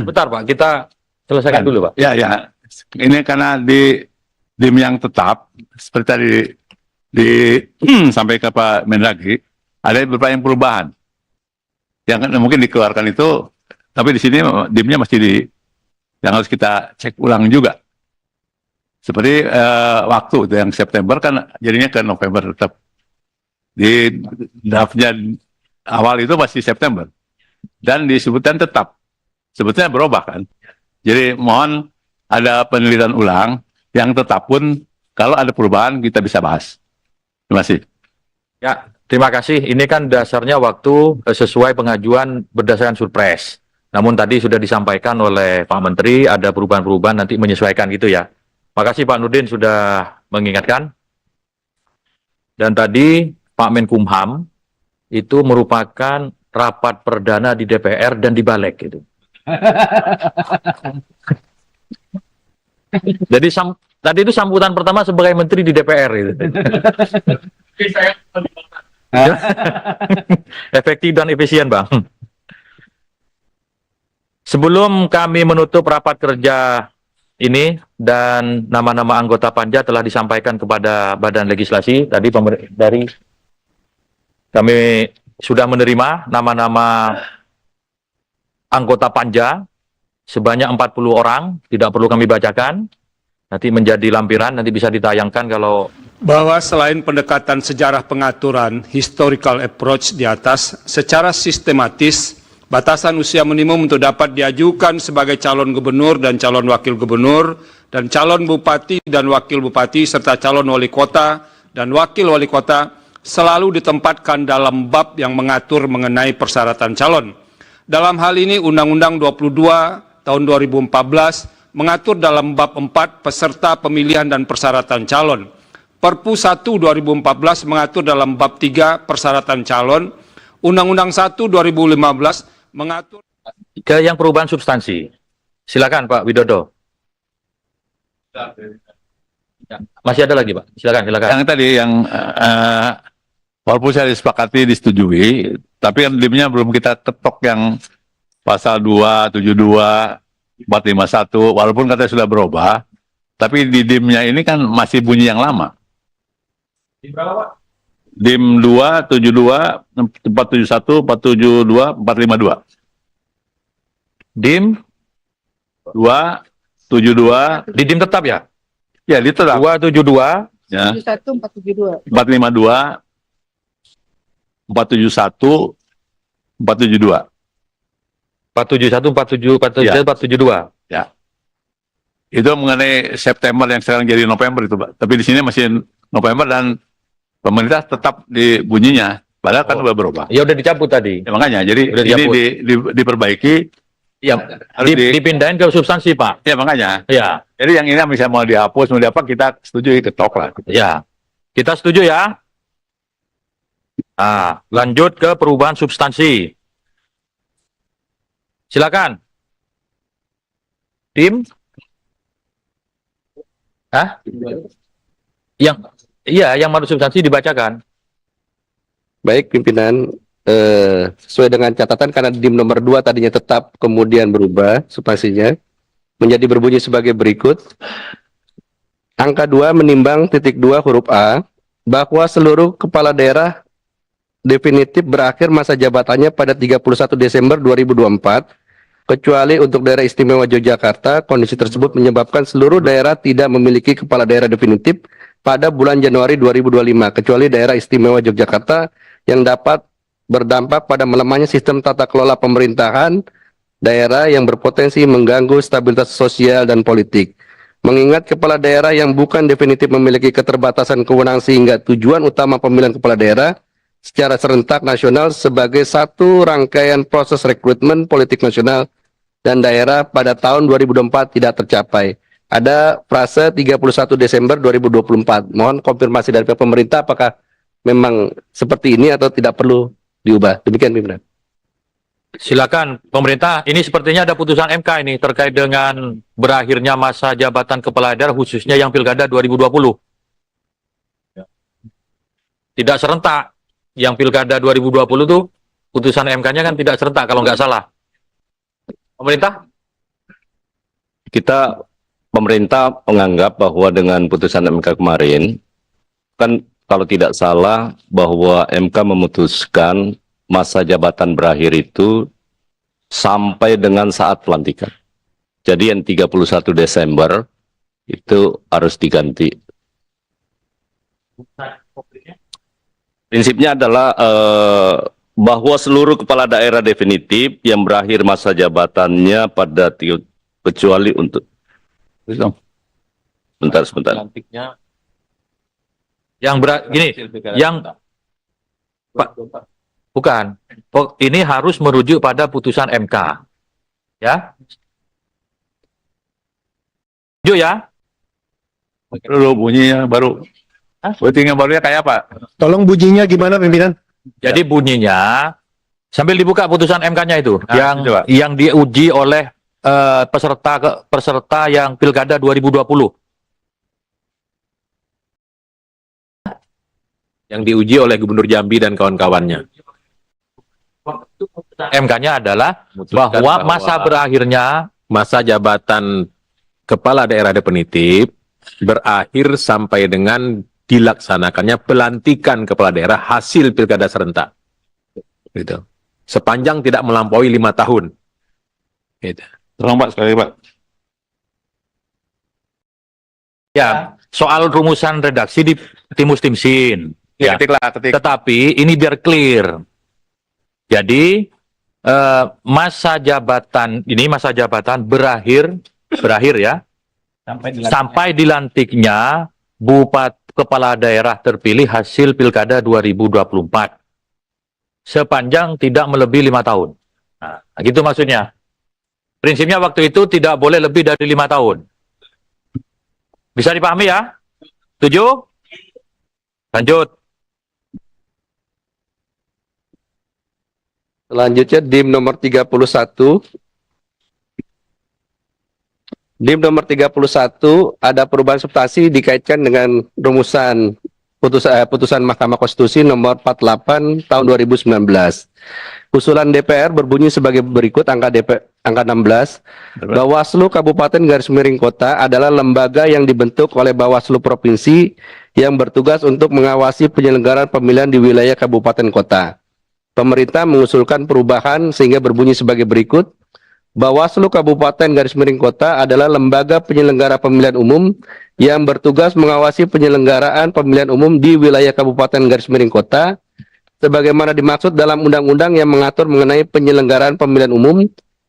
Bentar Pak, kita selesaikan dulu Pak. Ya, ya. Ini karena di DIM yang tetap, seperti tadi disampaikan Pak Mendagri, ada beberapa yang perubahan. Yang mungkin dikeluarkan itu, tapi di sini DIM-nya masih yang harus kita cek ulang juga. Seperti waktu itu yang September kan jadinya ke November tetap. Di draftnya awal itu masih September. Dan disebutkan tetap. Sebetulnya berubah kan. Jadi mohon ada penelitian ulang yang tetap pun kalau ada perubahan kita bisa bahas. Terima kasih. Ya, terima kasih. Ini kan dasarnya waktu sesuai pengajuan berdasarkan surprise. Namun tadi sudah disampaikan oleh Pak Menteri ada perubahan-perubahan nanti menyesuaikan gitu ya. Makasih Pak Nurdin sudah mengingatkan. Dan tadi Pak Menkumham itu merupakan rapat perdana di DPR dan di Balik gitu. Jadi tadi itu sambutan pertama sebagai menteri di DPR gitu. Efektif dan efisien, Bang. Sebelum kami menutup rapat kerja ini dan nama-nama anggota panja telah disampaikan kepada Badan Legislasi, tadi dari kami sudah menerima nama-nama anggota panja sebanyak 40 orang, tidak perlu kami bacakan, nanti menjadi lampiran, nanti bisa ditayangkan kalau bahwa selain pendekatan sejarah pengaturan historical approach di atas, secara sistematis batasan usia minimum untuk dapat diajukan sebagai calon gubernur dan calon wakil gubernur dan calon bupati dan wakil bupati serta calon wali kota dan wakil wali kota selalu ditempatkan dalam bab yang mengatur mengenai persyaratan calon. Dalam hal ini Undang-Undang 22 tahun 2014 mengatur dalam bab 4 peserta pemilihan dan persyaratan calon. Perpu 1 2014 mengatur dalam bab 3 persyaratan calon. Undang-Undang 1 2015 mengatur ke yang perubahan substansi. Silakan Pak Widodo. Ya, masih ada lagi Pak. Silakan. Yang tadi yang walaupun saya disepakati disetujui, tapi kan DIM-nya belum kita ketok yang pasal 2, 72, 451, walaupun katanya sudah berubah, tapi di DIM-nya ini kan masih bunyi yang lama. DIM 2, 72, 471, 472, 452. DIM 2, 72. Di DIM tetap ya? Ya, di tetap. 272. Ya. 472. 452, 471, 472. 471, 472. Ya. Itu mengenai September yang sekarang jadi November itu, Pak. Tapi di sini masih November dan pemerintah tetap di bunyinya. Padahal kan udah berubah. Ya udah dicabut tadi. Ya, makanya, jadi Udah ini dicabut. diperbaiki. Ya, dipindahin ke substansi, Pak. Ya, makanya. Ya. Jadi yang ini bisa mau dihapus, mau diapa, kita setuju, ketok lah. Ya. Kita setuju ya? Nah, lanjut ke perubahan substansi. Silakan. Tim? Hah? Yang menurut substansi dibacakan. Baik, pimpinan, sesuai dengan catatan karena DIM nomor 2 tadinya tetap kemudian berubah substansinya menjadi berbunyi sebagai berikut. Angka 2 menimbang titik 2 huruf A bahwa seluruh kepala daerah definitif berakhir masa jabatannya pada 31 Desember 2024 kecuali untuk daerah istimewa Yogyakarta. Kondisi tersebut menyebabkan seluruh daerah tidak memiliki kepala daerah definitif pada bulan Januari 2025 kecuali daerah istimewa Yogyakarta yang dapat berdampak pada melemahnya sistem tata kelola pemerintahan daerah yang berpotensi mengganggu stabilitas sosial dan politik. Mengingat kepala daerah yang bukan definitif memiliki keterbatasan kewenangan sehingga tujuan utama pemilihan kepala daerah secara serentak nasional sebagai satu rangkaian proses rekrutmen politik nasional dan daerah pada tahun 2024 tidak tercapai. Ada frase 31 Desember 2024. Mohon konfirmasi dari pihak pemerintah apakah memang seperti ini atau tidak perlu diubah. Demikian pimpinan. Silakan pemerintah, ini sepertinya ada putusan MK ini terkait dengan berakhirnya masa jabatan kepala daerah khususnya yang Pilkada 2020. Tidak serentak. Yang Pilkada 2020 tuh putusan MK-nya kan tidak serentak kalau nggak salah. Pemerintah? Pemerintah menganggap bahwa dengan putusan MK kemarin, kan kalau tidak salah bahwa MK memutuskan masa jabatan berakhir itu sampai dengan saat pelantikan. Jadi yang 31 Desember itu harus diganti. Prinsipnya adalah bahwa seluruh kepala daerah definitif yang berakhir masa jabatannya pada kecuali untuk sebentar. Bukan. Ini harus merujuk pada putusan MK. Ya. Setuju ya? Dulu bunyinya baru. Bunyinya barunya kayak apa? Tolong bunyinya gimana pimpinan? Jadi bunyinya sambil dibuka putusan MK-nya itu coba. yang diuji oleh peserta yang Pilkada 2020. Yang diuji oleh Gubernur Jambi dan kawan-kawannya. MK-nya adalah bahwa masa berakhirnya masa jabatan kepala daerah definitif berakhir sampai dengan dilaksanakannya pelantikan kepala daerah hasil pilkada serentak. Gitu. Sepanjang tidak melampaui 5 tahun. Gitu. Tolong Pak, sekali Pak. ya soal rumusan redaksi di Timus Timsin. Ya. Ketik. Tetapi ini biar clear. Jadi masa jabatan berakhir ya sampai dilantiknya Bupati Kepala Daerah terpilih hasil Pilkada 2024 sepanjang tidak melebihi 5 tahun. Nah, gitu maksudnya. Prinsipnya waktu itu tidak boleh lebih dari 5 tahun. Bisa dipahami ya? Setuju? Lanjut. Selanjutnya DIM nomor 31. DIM nomor 31 ada perubahan substansi dikaitkan dengan rumusan putusan Mahkamah Konstitusi nomor 48 tahun 2019. Usulan DPR berbunyi sebagai berikut, angka 16. Bawaslu Kabupaten garis miring Kota adalah lembaga yang dibentuk oleh Bawaslu Provinsi yang bertugas untuk mengawasi penyelenggaraan pemilihan di wilayah Kabupaten Kota. Pemerintah mengusulkan perubahan sehingga berbunyi sebagai berikut. Bawaslu Kabupaten garis miring Kota adalah lembaga penyelenggara pemilihan umum yang bertugas mengawasi penyelenggaraan pemilihan umum di wilayah Kabupaten garis miring Kota sebagaimana dimaksud dalam undang-undang yang mengatur mengenai penyelenggaraan pemilihan umum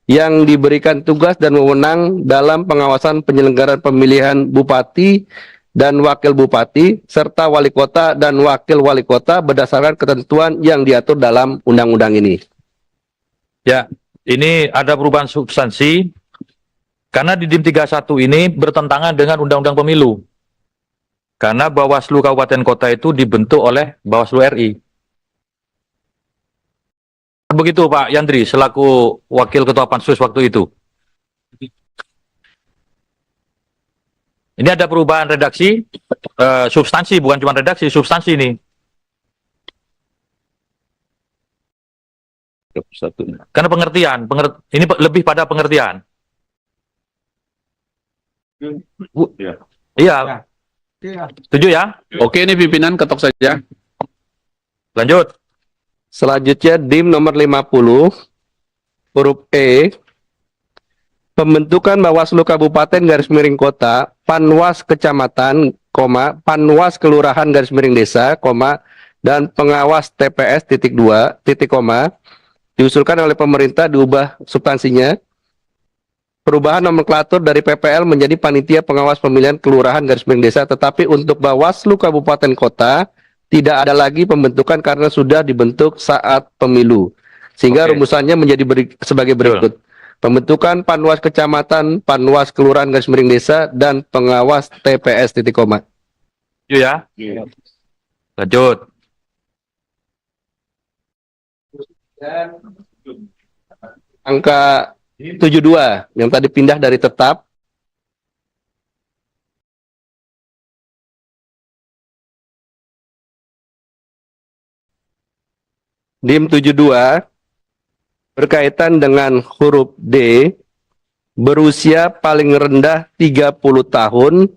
yang diberikan tugas dan wewenang dalam pengawasan penyelenggaraan pemilihan bupati dan wakil bupati serta wali kota dan wakil wali kota berdasarkan ketentuan yang diatur dalam undang-undang ini. Ya, ini ada perubahan substansi karena di DIM 31 ini bertentangan dengan Undang-Undang Pemilu. Karena Bawaslu Kabupaten Kota itu dibentuk oleh Bawaslu RI. Begitu Pak Yandri selaku Wakil Ketua Pansus waktu itu. Ini ada perubahan redaksi, substansi, bukan cuma redaksi, substansi ini. Karena pengertian, ini lebih pada pengertian. Iya. Setuju ya? Oke, ini pimpinan ketok saja. Lanjut. Selanjutnya DIM nomor 50 huruf E, pembentukan Bawaslu Kabupaten garis miring Kota, Panwas Kecamatan, Panwas Kelurahan garis miring Desa, dan pengawas TPS (2), diusulkan oleh pemerintah diubah substansinya. Perubahan nomenklatur dari PPL menjadi Panitia Pengawas Pemilihan Kelurahan garis miring Desa, tetapi untuk Bawaslu Kabupaten Kota tidak ada lagi pembentukan karena sudah dibentuk saat pemilu. Sehingga rumusannya menjadi sebagai berikut. pembentukan Panwas Kecamatan, Panwas Kelurahan garis miring Desa, dan pengawas TPS titik koma. Setuju ya? Lanjut. Angka 72 yang tadi pindah dari tetap. DIM 72 berkaitan dengan huruf D, berusia paling rendah 30 tahun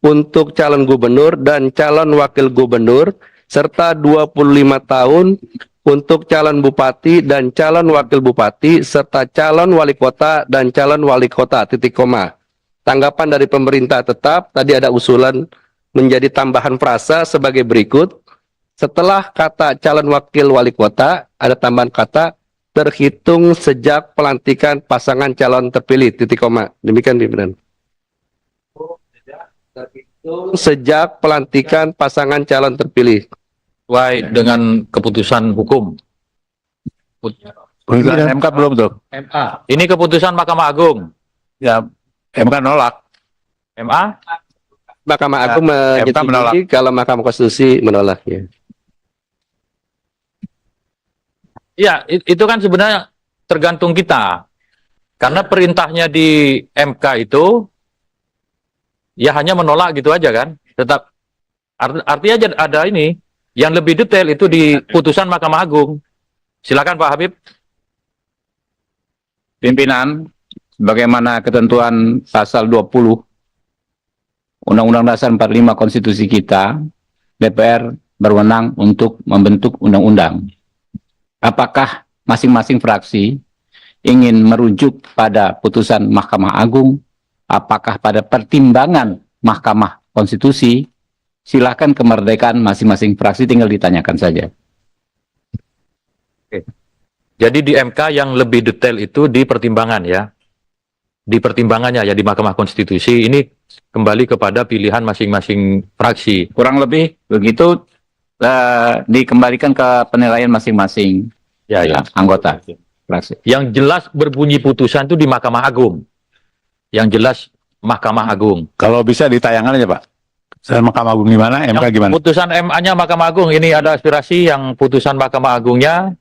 untuk calon gubernur dan calon wakil gubernur, serta 25 tahun untuk calon bupati dan calon wakil bupati, serta calon wali kota dan calon wali kota, titik koma. Tanggapan dari pemerintah tetap, tadi ada usulan menjadi tambahan frasa sebagai berikut. Setelah kata calon wakil wali kota, ada tambahan kata terhitung sejak pelantikan pasangan calon terpilih, titik koma. Demikian pimpinan. Terhitung sejak pelantikan pasangan calon terpilih. Sesuai dengan keputusan hukum. Keputusan MK belum tuh. MA. Ini keputusan Mahkamah Agung. Ya, MK nolak. MA? Mahkamah Agung MK menolak. menyetujui kalau Mahkamah Konstitusi menolak. Ya. Iya, itu kan sebenarnya tergantung kita. Karena perintahnya di MK itu ya hanya menolak gitu aja kan. Tetap artinya aja ada ini yang lebih detail itu di putusan Mahkamah Agung. Silakan Pak Habib. Pimpinan, bagaimana ketentuan pasal 20 Undang-Undang Dasar 45 Konstitusi kita, DPR berwenang untuk membentuk undang-undang. Apakah masing-masing fraksi ingin merujuk pada putusan Mahkamah Agung? Apakah pada pertimbangan Mahkamah Konstitusi? Silakan, kemerdekaan masing-masing fraksi, tinggal ditanyakan saja. Oke. Jadi di MK yang lebih detail itu di pertimbangan ya. Di pertimbangannya ya di Mahkamah Konstitusi ini kembali kepada pilihan masing-masing fraksi. Kurang lebih begitu, dikembalikan ke penilaian masing-masing anggota fraksi. Yang jelas berbunyi putusan itu di Mahkamah Agung. Yang jelas Mahkamah Agung. Kalau bisa ditayangkan aja Pak. Saya Mahkamah Agung gimana, MK gimana? Putusan MA-nya Mahkamah Agung, ini ada aspirasi yang putusan Mahkamah Agungnya,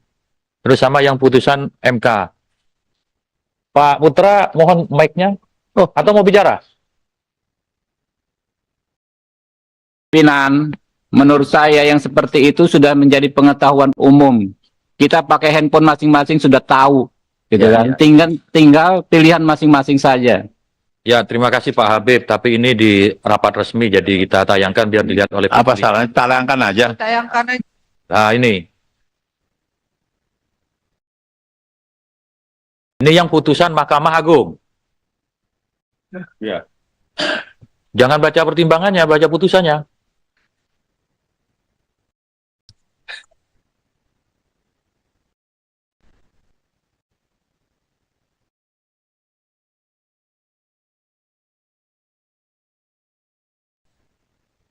terus sama yang putusan MK. Pak Putra, mohon mic-nya. Oh, atau mau bicara? Pimpinan, menurut saya yang seperti itu sudah menjadi pengetahuan umum. Kita pakai handphone masing-masing sudah tahu, gitu kan? Tinggal pilihan masing-masing saja. Ya, terima kasih Pak Habib. Tapi ini di rapat resmi, jadi kita tayangkan biar dilihat oleh publik. Apa salahnya? Tayangkan aja. Tayangkan aja. Nah, ini. Ini yang putusan Mahkamah Agung. Ya. Jangan baca pertimbangannya, baca putusannya.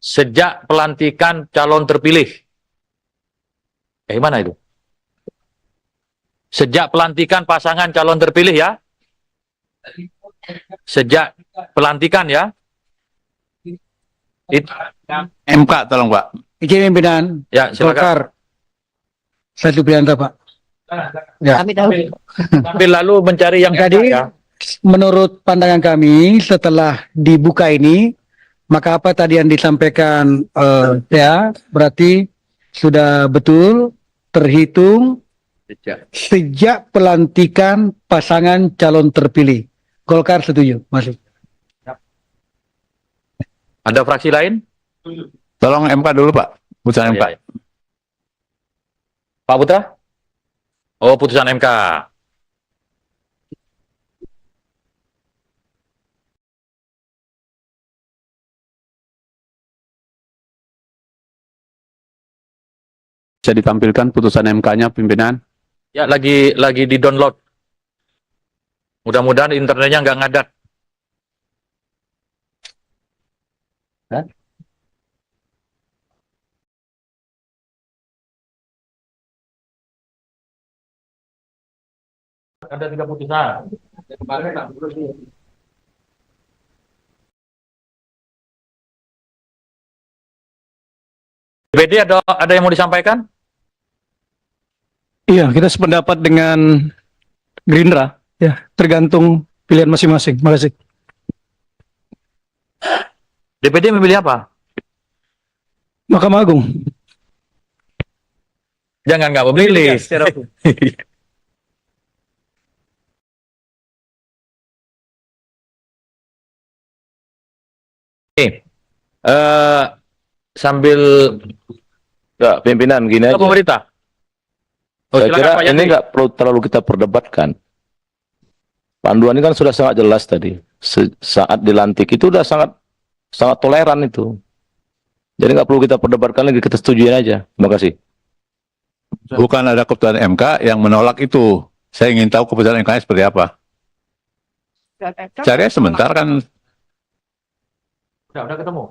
Sejak pelantikan calon terpilih. Mana itu? Sejak pelantikan pasangan calon terpilih ya. Sejak pelantikan ya. MK tolong Pak. Izin pimpinan. Ya, silakan. Satu pilihan Pak. Ya. Tapi lalu mencari yang Jadi, ya. menurut pandangan kami setelah dibuka ini, maka apa tadi yang disampaikan ya berarti sudah betul terhitung sejak pelantikan pasangan calon terpilih. Golkar setuju, masuk. Ada fraksi lain? Tolong MK dulu Pak. Putusan MK. Ya. Pak Putra? Oh, putusan MK. Bisa ditampilkan putusan MK-nya pimpinan? Ya, lagi di-download. Mudah-mudahan internetnya nggak ngadat. Hah? Ada 3 putusan. DPD ada yang mau disampaikan? Iya, kita sependapat dengan Gerindra. Ya, tergantung pilihan masing-masing. Terima kasih. DPD memilih apa? Mahkamah Agung. Jangan nggak memilih. Nih, sambil Enggak, pimpinan gini aja. pemerintah. Oh, Saya silakan, kira Pak ini Yandri. nggak perlu terlalu kita perdebatkan. Panduan ini kan sudah sangat jelas tadi. Saat dilantik itu udah sangat sangat toleran itu. Jadi nggak perlu kita perdebatkan lagi, kita setujuin aja. Terima kasih. Bukan ada keputusan MK yang menolak itu. Saya ingin tahu keputusan MK -nya seperti apa. Cari aja sebentar kan. Udah ketemu.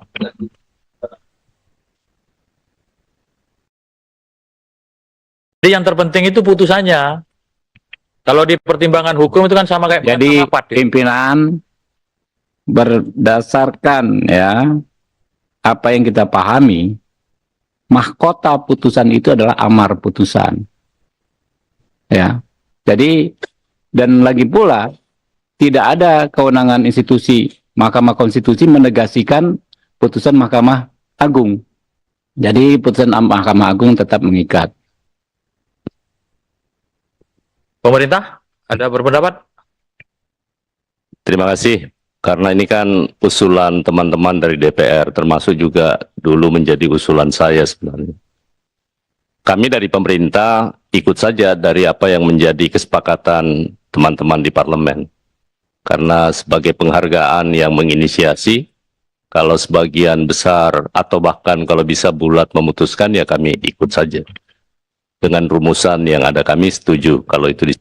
Jadi yang terpenting itu putusannya. Kalau di pertimbangan hukum itu kan sama kayak Jadi rapat, ya. pimpinan berdasarkan ya apa yang kita pahami, mahkota putusan itu adalah amar putusan. Ya. Jadi dan lagi pula tidak ada kewenangan institusi Mahkamah Konstitusi menegasikan putusan Mahkamah Agung. Jadi putusan Mahkamah Agung tetap mengikat. Pemerintah ada berpendapat? Terima kasih. Karena ini kan usulan teman-teman dari DPR, termasuk juga dulu menjadi usulan saya sebenarnya. Kami dari pemerintah ikut saja dari apa yang menjadi kesepakatan teman-teman di parlemen. Karena sebagai penghargaan yang menginisiasi, kalau sebagian besar atau bahkan kalau bisa bulat memutuskan, ya kami ikut saja. Dengan rumusan yang ada kami setuju kalau itu di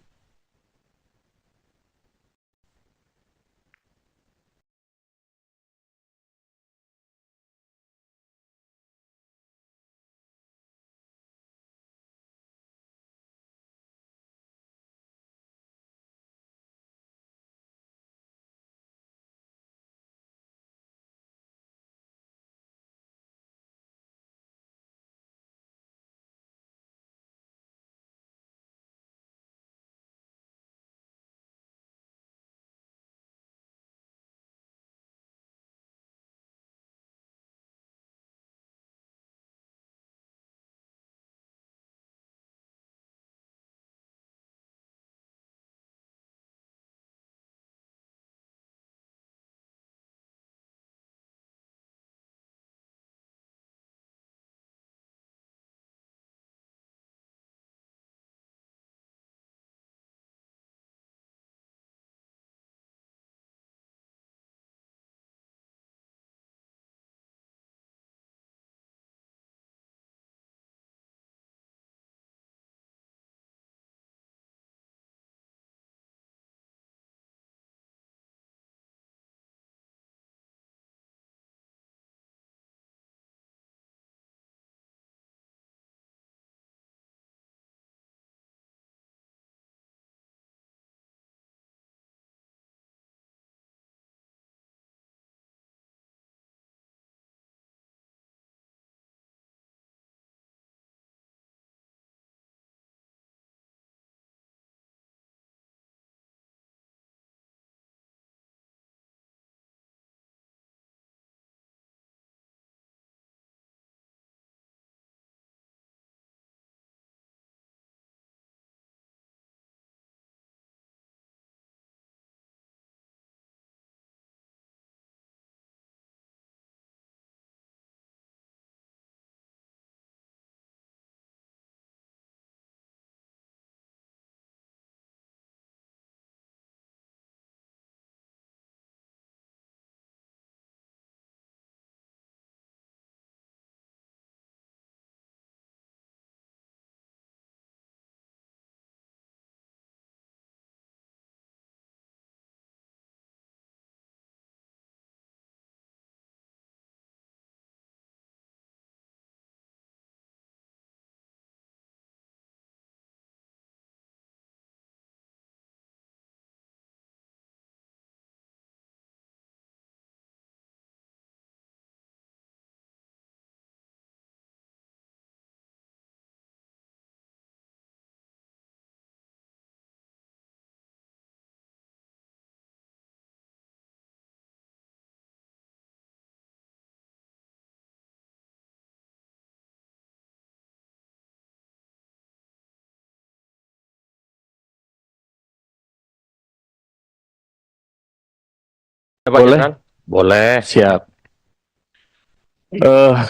Pak Boleh? Jenderal? Boleh. Siap.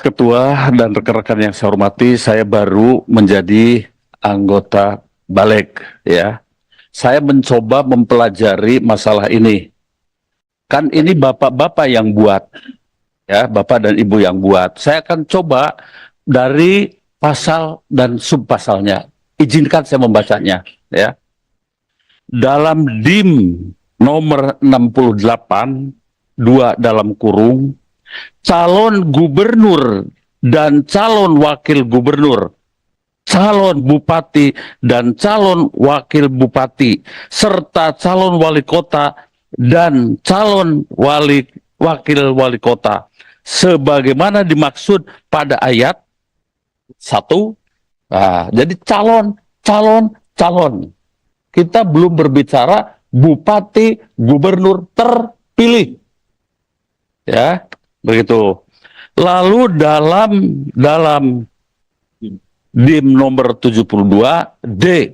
Ketua dan rekan-rekan yang saya hormati, saya baru menjadi anggota Balik, ya. Saya mencoba mempelajari masalah ini. Kan ini bapak-bapak yang buat, ya, bapak dan ibu yang buat. Saya akan coba dari pasal dan subpasalnya. Izinkan saya membacanya, ya. Dalam DIM nomor 68, 2 dalam kurung, calon gubernur dan calon wakil gubernur, calon bupati dan calon wakil bupati, serta calon wali kota dan calon wakil wali kota, sebagaimana dimaksud pada ayat 1. Nah, jadi calon. Kita belum berbicara bupati, gubernur terpilih. Ya, begitu. Lalu dalam DIM nomor 72 D,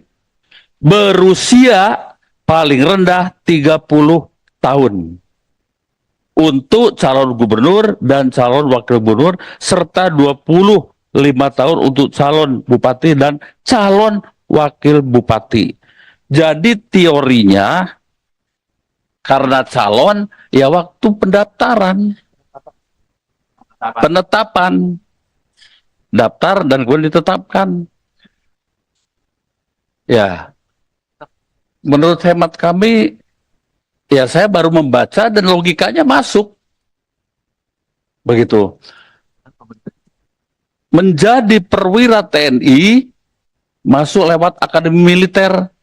berusia paling rendah 30 tahun untuk calon gubernur dan calon wakil gubernur, serta 25 tahun untuk calon bupati dan calon wakil bupati. Jadi teorinya, karena calon, ya waktu pendaftaran, penetapan, daftar dan kemudian ditetapkan. Ya, menurut hemat kami, ya saya baru membaca dan logikanya masuk. Begitu. Menjadi perwira TNI, masuk lewat akademi militer.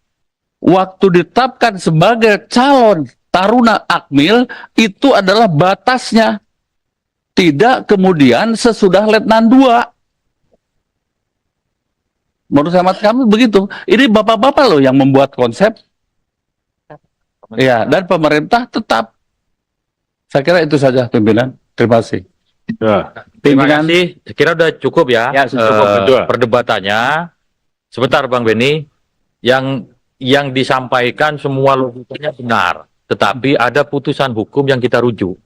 Waktu ditetapkan sebagai calon taruna akmil, itu adalah batasnya. Tidak kemudian sesudah letnan 2. Menurut hemat kami begitu. Ini bapak-bapak loh yang membuat konsep. Ya, dan pemerintah tetap. Saya kira itu saja pimpinan. Terima kasih. Terima kasih. Saya kira udah cukup ya, cukup. perdebatannya. Sebentar Bang Beni, yang disampaikan semua logikanya benar, tetapi ada putusan hukum yang kita rujuk.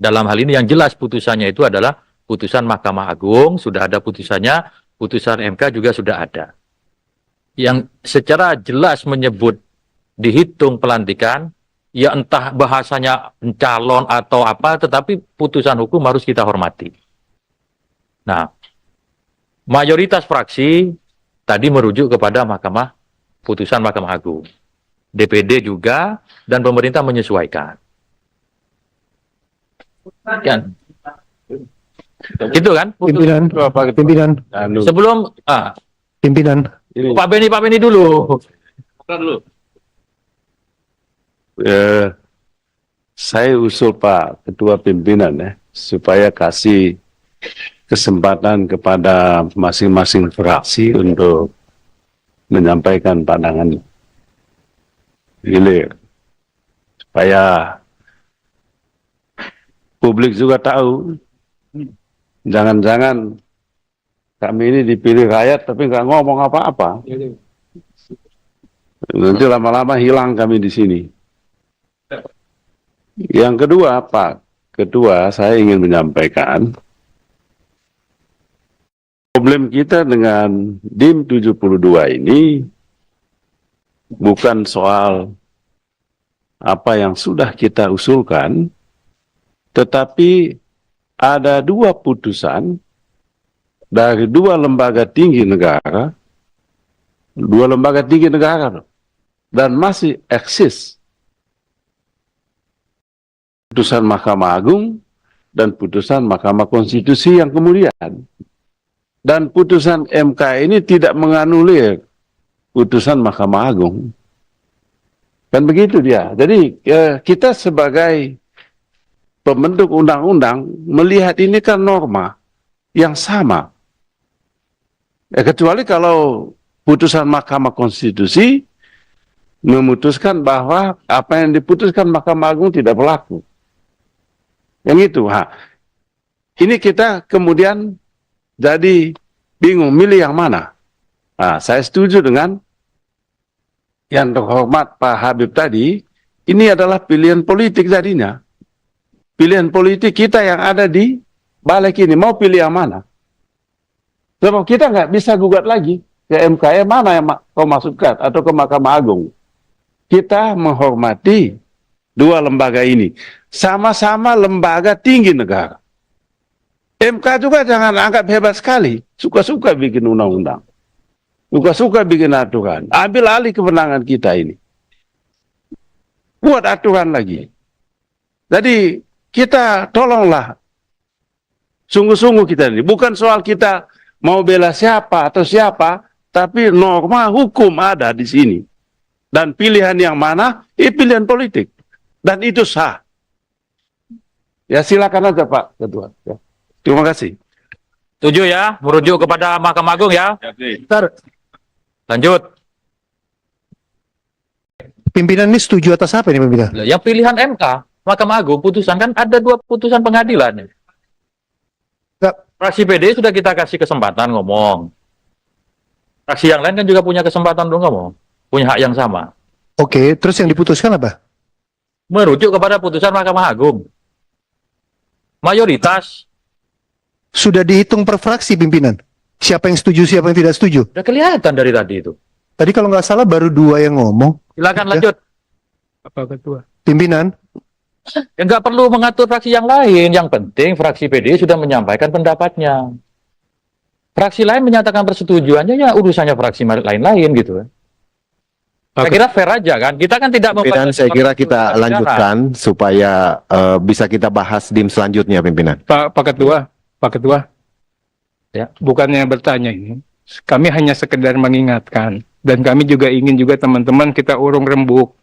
Dalam hal ini yang jelas putusannya itu adalah putusan Mahkamah Agung, sudah ada putusannya, putusan MK juga sudah ada. Yang secara jelas menyebut dihitung pelantikan, ya entah bahasanya calon atau apa, tetapi putusan hukum harus kita hormati. Nah, mayoritas fraksi tadi merujuk kepada putusan Mahkamah Agung. DPD juga, dan pemerintah menyesuaikan. Kan? Gitu kan? Pimpinan. Sebelum Pimpinan. Pak Beni dulu. Saya usul Pak Ketua Pimpinan ya, supaya kasih kesempatan kepada masing-masing fraksi untuk menyampaikan pandangan hilir, supaya publik juga tahu. Jangan-jangan kami ini dipilih rakyat tapi nggak ngomong apa-apa. Nanti lama-lama hilang kami di sini. Yang kedua, Pak Ketua, saya ingin menyampaikan problem kita dengan DIM 72 ini bukan soal apa yang sudah kita usulkan, tetapi ada 2 putusan dari 2 lembaga tinggi negara, 2 lembaga tinggi negara, dan masih eksis. Putusan Mahkamah Agung dan putusan Mahkamah Konstitusi yang kemudian. Dan putusan MK ini tidak menganulir putusan Mahkamah Agung. Kan begitu dia. Jadi kita sebagai pembentuk undang-undang melihat ini kan norma yang sama. Kecuali kalau putusan Mahkamah Konstitusi memutuskan bahwa apa yang diputuskan Mahkamah Agung tidak berlaku. Yang itu. Ini kita kemudian jadi bingung milih yang mana. Saya setuju dengan yang terhormat Pak Habib tadi, ini adalah pilihan politik tadinya. Pilihan politik kita yang ada di balik ini, mau pilih yang mana? Sebab kita nggak bisa gugat lagi ke MK, mana yang kau masukkan, atau ke Mahkamah Agung. Kita menghormati dua lembaga ini. Sama-sama lembaga tinggi negara. MK juga jangan anggap hebat sekali. Suka-suka bikin undang-undang. Suka-suka bikin aturan. Ambil alih kewenangan kita ini. Buat aturan lagi. Jadi kita tolonglah. Sungguh-sungguh kita ini. Bukan soal kita mau bela siapa atau siapa. Tapi norma hukum ada di sini. Dan pilihan yang mana? Pilihan politik. Dan itu sah. Ya silakan aja Pak Ketua. Ya. Terima kasih. Setuju ya, merujuk kepada Mahkamah Agung ya. Lanjut. Pimpinan ini setuju atas apa ini pimpinan? Yang pilihan MK, Mahkamah Agung, putusan kan ada 2 putusan pengadilan. Fraksi PD sudah kita kasih kesempatan ngomong. Fraksi yang lain kan juga punya kesempatan untuk ngomong. Punya hak yang sama. Oke, terus yang diputuskan apa? Merujuk kepada putusan Mahkamah Agung. Mayoritas. Sudah dihitung per fraksi pimpinan? Siapa yang setuju, siapa yang tidak setuju? Udah kelihatan dari tadi itu. Tadi kalau nggak salah baru 2 yang ngomong. Silakan lanjut. Pak Ketua. Pimpinan. Ya, nggak perlu mengatur fraksi yang lain. Yang penting fraksi PD sudah menyampaikan pendapatnya. Fraksi lain menyatakan persetujuannya, ya urusannya fraksi lain-lain gitu. Saya kira fair aja kan. Kita kan tidak Pimpinan, saya kira kita lanjutkan supaya bisa kita bahas DIM selanjutnya, pimpinan. Pak Ketua. Ya, bukannya bertanya ini. Kami hanya sekedar mengingatkan, dan kami juga ingin juga teman-teman kita urung rembuk.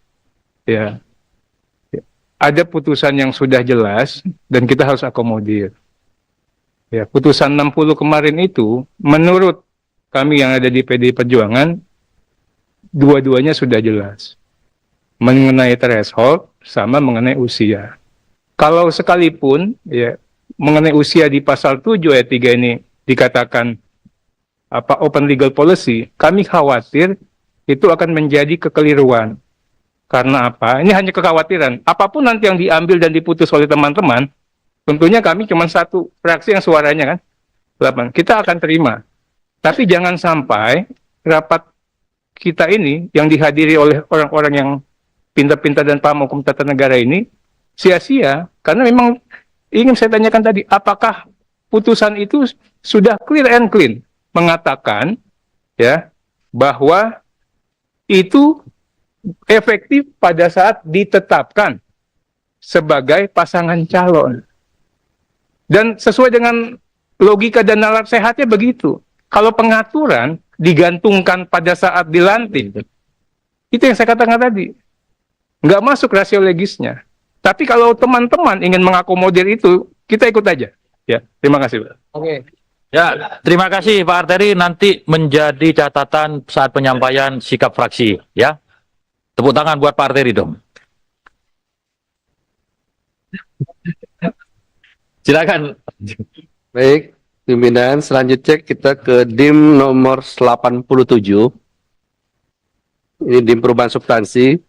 Ya. Ada putusan yang sudah jelas dan kita harus akomodir. Ya, putusan 60 kemarin itu menurut kami yang ada di PDI Perjuangan dua-duanya sudah jelas. Mengenai threshold sama mengenai usia. Kalau sekalipun ya mengenai usia di pasal 7 ayat 3 ini dikatakan open legal policy, kami khawatir itu akan menjadi kekeliruan. Karena apa? Ini hanya kekhawatiran. Apapun nanti yang diambil dan diputus oleh teman-teman, tentunya kami cuma satu fraksi yang suaranya kan 8. Kita akan terima. Tapi jangan sampai rapat kita ini yang dihadiri oleh orang-orang yang pintar-pintar dan paham hukum tata negara ini sia-sia. Karena memang ingin saya tanyakan tadi, apakah putusan itu sudah clear and clean mengatakan ya bahwa itu efektif pada saat ditetapkan sebagai pasangan calon. Dan sesuai dengan logika dan nalar sehatnya begitu. Kalau pengaturan digantungkan pada saat dilantik, itu yang saya katakan tadi. Nggak masuk rasio legisnya. Tapi kalau teman-teman ingin mengakomodir itu, kita ikut aja. Ya, terima kasih, Pak. Oke. Ya, terima kasih Pak Arteri. Nanti menjadi catatan saat penyampaian sikap fraksi. Ya, tepuk tangan buat Pak Arteri dong. Silakan. Baik, pimpinan. Selanjutnya kita ke DIM nomor 87. Ini DIM perubahan substansi.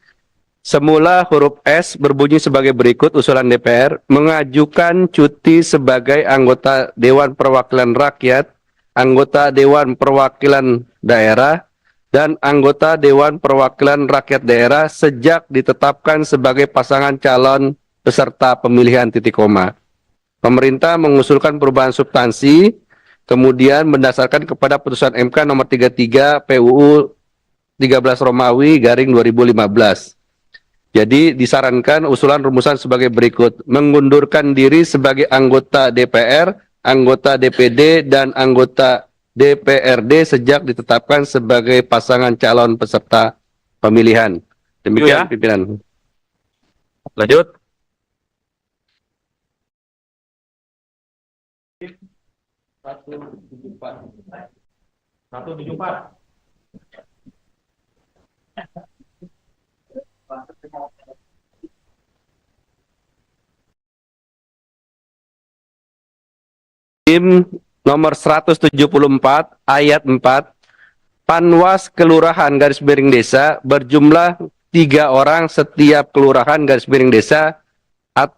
Semula huruf S berbunyi sebagai berikut, usulan DPR mengajukan cuti sebagai anggota Dewan Perwakilan Rakyat, anggota Dewan Perwakilan Daerah, dan anggota Dewan Perwakilan Rakyat Daerah sejak ditetapkan sebagai pasangan calon peserta pemilihan titik koma. Pemerintah mengusulkan perubahan substansi, kemudian berdasarkan kepada putusan MK nomor 33 PUU 13 Romawi garing 2015. Jadi disarankan usulan rumusan sebagai berikut. Mengundurkan diri sebagai anggota DPR, anggota DPD, dan anggota DPRD sejak ditetapkan sebagai pasangan calon peserta pemilihan. Demikian, pimpinan. Lanjut. DIM nomor 174 ayat 4, Panwas Kelurahan garis miring desa berjumlah 3 orang setiap kelurahan garis miring desa atau